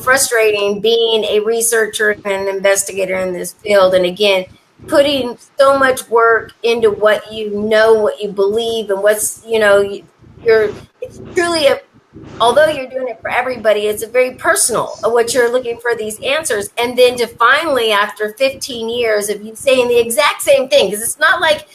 frustrating being a researcher and an investigator in this field. And again, putting so much work into what what you believe, and what's, it's truly although you're doing it for everybody, it's a very personal what you're looking for these answers. And then to finally, after 15 years of you saying the exact same thing, because it's not like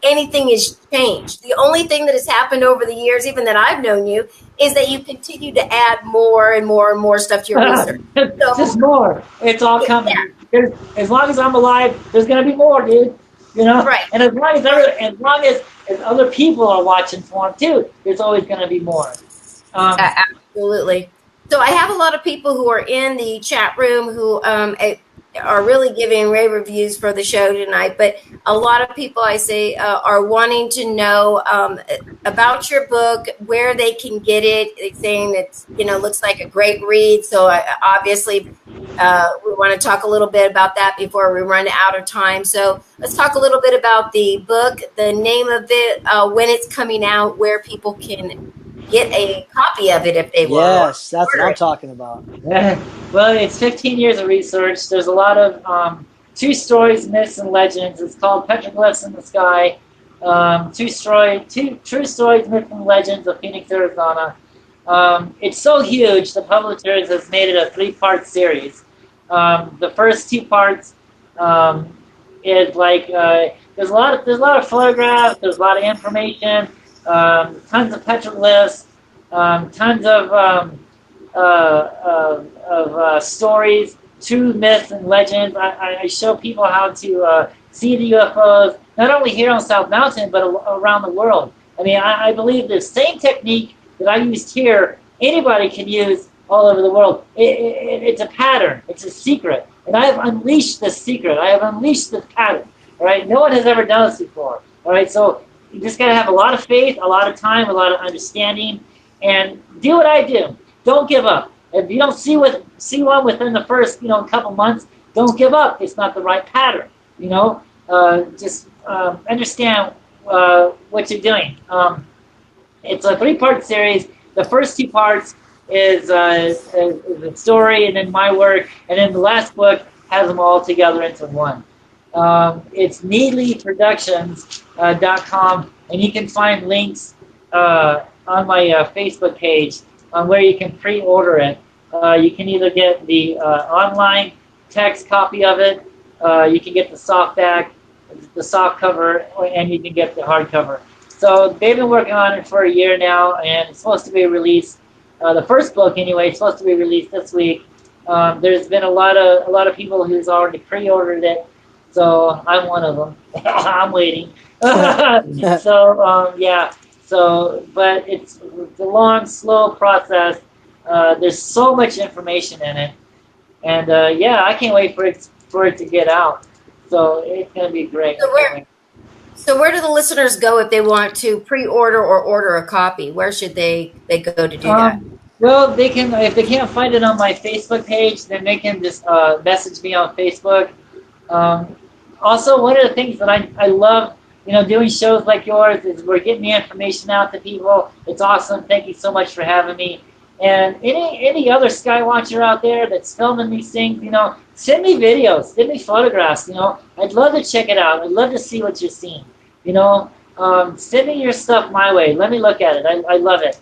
anything has changed. The only thing that has happened over the years, even that I've known you, is that you continue to add more and more and more stuff to your research. So, just more. It's all coming. Yeah. As long as I'm alive, there's going to be more, dude. Right. And as long as other people are watching for them too, there's always going to be more. Absolutely. So I have a lot of people who are in the chat room who are really giving rave reviews for the show tonight. But a lot of people, I say, are wanting to know about your book, where they can get it. They're saying it's, looks like a great read. So obviously, we want to talk a little bit about that before we run out of time. So let's talk a little bit about the book, the name of it, when it's coming out, where people can get a copy of it if they want. Yes, that's what I'm talking about. Well, it's 15 years of research. There's a lot of true stories, myths, and legends. It's called Petroglyphs in the Sky. True stories, myths, and legends of Phoenix, Arizona. It's so huge. The publishers has made it a 3-part series. The first 2 parts is like there's a lot of photographs. There's a lot of information. Tons of petroglyphs. Tons of stories, true myths and legends. I show people how to see the UFOs, not only here on South Mountain, but around the world. I mean, I believe the same technique that I used here, anybody can use all over the world. It's a pattern. It's a secret. And I have unleashed this secret. I have unleashed this pattern. All right? No one has ever done this before. All right? So you just got to have a lot of faith, a lot of time, a lot of understanding, and do what I do. Don't give up. If you don't see one within the first, couple months, don't give up. It's not the right pattern. Just understand what you're doing. It's a 3-part series. The first 2 parts is the story, and then my work, and then the last book has them all together into one. It's needlyproductions.com, and you can find links on my Facebook page on where you can pre-order it. You can either get the online text copy of it, you can get the softback, the soft cover, and you can get the hardcover. So they've been working on it for a year now, and it's supposed to be released. The first book, anyway, is supposed to be released this week. There's been a lot of people who's already pre-ordered it, so I'm one of them. I'm waiting. Yeah. So, but it's a long, slow process. There's so much information in it, and yeah, I can't wait for it to get out. So it's gonna be great. So where do the listeners go if they want to pre-order or order a copy? Where should they go to do that? Well, they can, if they can't find it on my Facebook page, then they can just message me on Facebook. Also, one of the things that I love, doing shows like yours is we're getting the information out to people. It's awesome. Thank you so much for having me. And any other Skywatcher out there that's filming these things, send me videos, send me photographs. I'd love to check it out. I'd love to see what you're seeing. Send me your stuff my way. Let me look at it. I love it.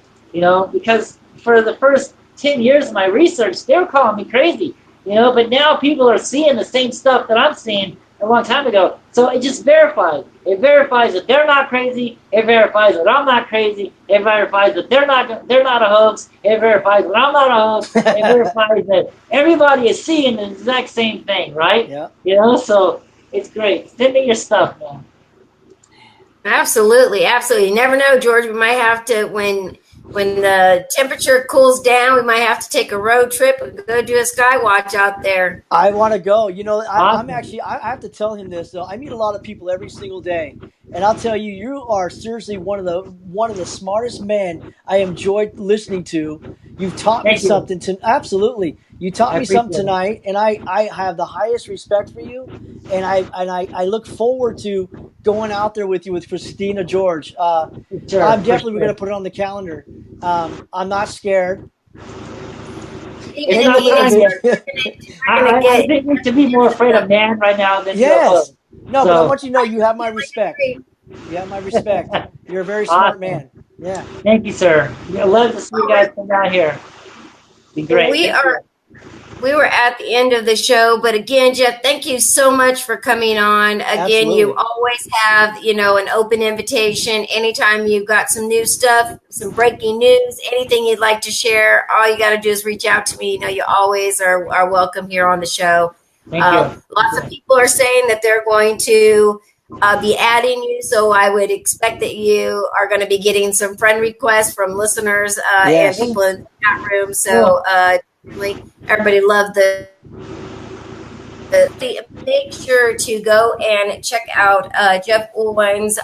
Because for the first 10 years of my research, they were calling me crazy. But now people are seeing the same stuff that I'm seeing a long time ago. So it just verifies. It verifies that they're not crazy. It verifies that I'm not crazy. It verifies that they're not a hoax. It verifies that I'm not a hoax. It verifies that everybody is seeing the exact same thing, right? Yeah. So it's great. Send me your stuff, man. Absolutely. You never know, George. We might have to, when the temperature cools down, we might have to take a road trip and go do a Skywatch out there. I want to go. I'm actually, I have to tell him this though. I meet a lot of people every single day, and I'll tell you, you are seriously one of the smartest men I enjoyed listening to. You've taught me something. Absolutely, you taught me something tonight, and I have the highest respect for you, and I look forward to going out there with you with Christina George. I'm definitely going to put it on the calendar. I'm not scared. I think we should be more afraid of man right now than yes. No, but I want you to know you have my respect. You have my respect. You're a very smart man. Yeah. Thank you, sir. I love to see you guys come down here. Be great. We were at the end of the show, but again, Jeff, thank you so much for coming on. Again, absolutely. You always have, an open invitation. Anytime you've got some new stuff, some breaking news, anything you'd like to share, all you got to do is reach out to me. You always are welcome here on the show. Thank you. Lots of people are saying that they're going to be adding you, so I would expect that you are going to be getting some friend requests from listeners and people in the chat room. So really, everybody loved make sure to go and check out Jeff Woolwine's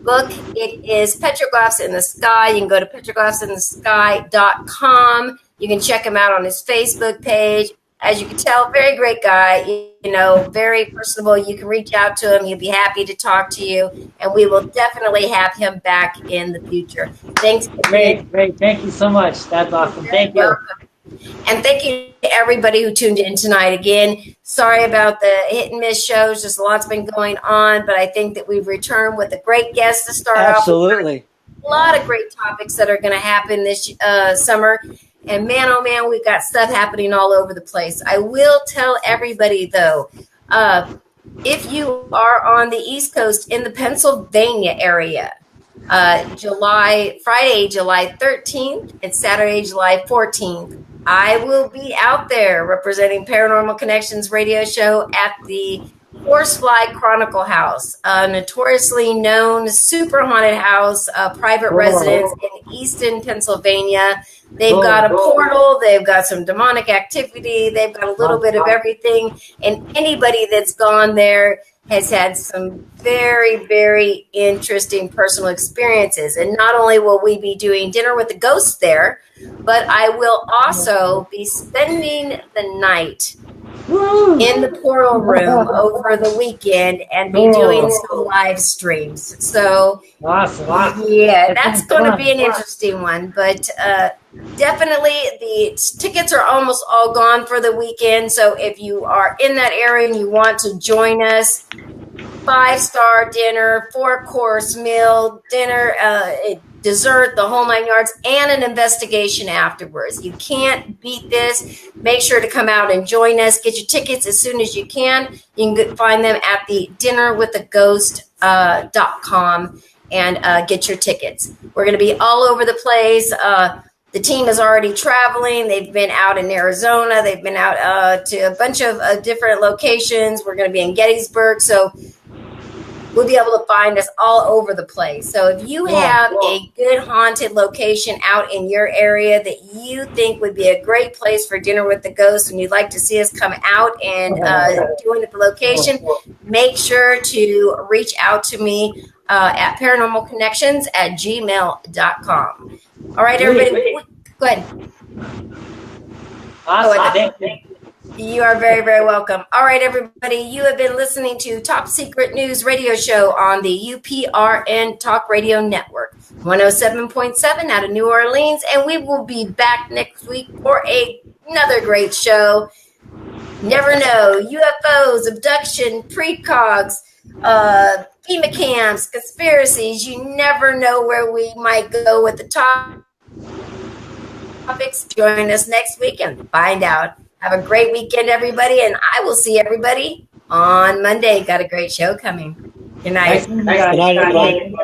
book. It is Petroglyphs in the Sky. You can go to petroglyphsinthesky.com. You can check him out on his Facebook page. As you can tell, very great guy, very personable. You can reach out to him. He'll be happy to talk to you. And we will definitely have him back in the future. Thanks. Great. Thank you so much. That's awesome. Thank you. Welcome. And thank you to everybody who tuned in tonight. Again, sorry about the hit and miss shows. Just a lot's been going on, but I think that we've returned with a great guest to start off. Absolutely. A lot of great topics that are going to happen this summer. And man, oh man, we've got stuff happening all over the place. I will tell everybody, though, if you are on the East Coast in the Pennsylvania area, Friday, July 13th and Saturday, July 14th, I will be out there representing Paranormal Connections radio show at the Horsefly Chronicle House, a notoriously known super haunted house, private residence in Easton, Pennsylvania. They've got a portal. They've got some demonic activity. They've got a little bit of everything. And anybody that's gone there has had some very, very interesting personal experiences. And not only will we be doing dinner with the ghosts there, but I will also be spending the night in the portal room over the weekend and be doing some live streams. So, awesome. Yeah, that's going to be an interesting one. But definitely the tickets are almost all gone for the weekend. So if you are in that area and you want to join us, 5-star dinner, 4-course meal, dinner, dessert, the whole 9 yards, and an investigation afterwards. You can't beat this. Make sure to come out and join us. Get your tickets as soon as you can. You can find them at the dinnerwiththeghost.com and get your tickets. We're going to be all over the place. The team is already traveling. They've been out in Arizona. They've been out to a bunch of different locations. We're going to be in Gettysburg. So we'll be able to find us all over the place. So if you have a good haunted location out in your area that you think would be a great place for Dinner with the Ghost and you'd like to see us come out and join at the location, make sure to reach out to me at paranormalconnections@gmail.com. All right, everybody. Go ahead. Awesome. Thank you. You are very, very welcome. All right, everybody. You have been listening to Top Secret News Radio Show on the UPRN Talk Radio Network, 107.7 out of New Orleans. And we will be back next week for another great show. Never know. UFOs, abduction, precogs, FEMA camps, conspiracies. You never know where we might go with the topics. Join us next week and find out. Have a great weekend, everybody, and I will see everybody on Monday. Got a great show coming. Good night. Good night, everybody.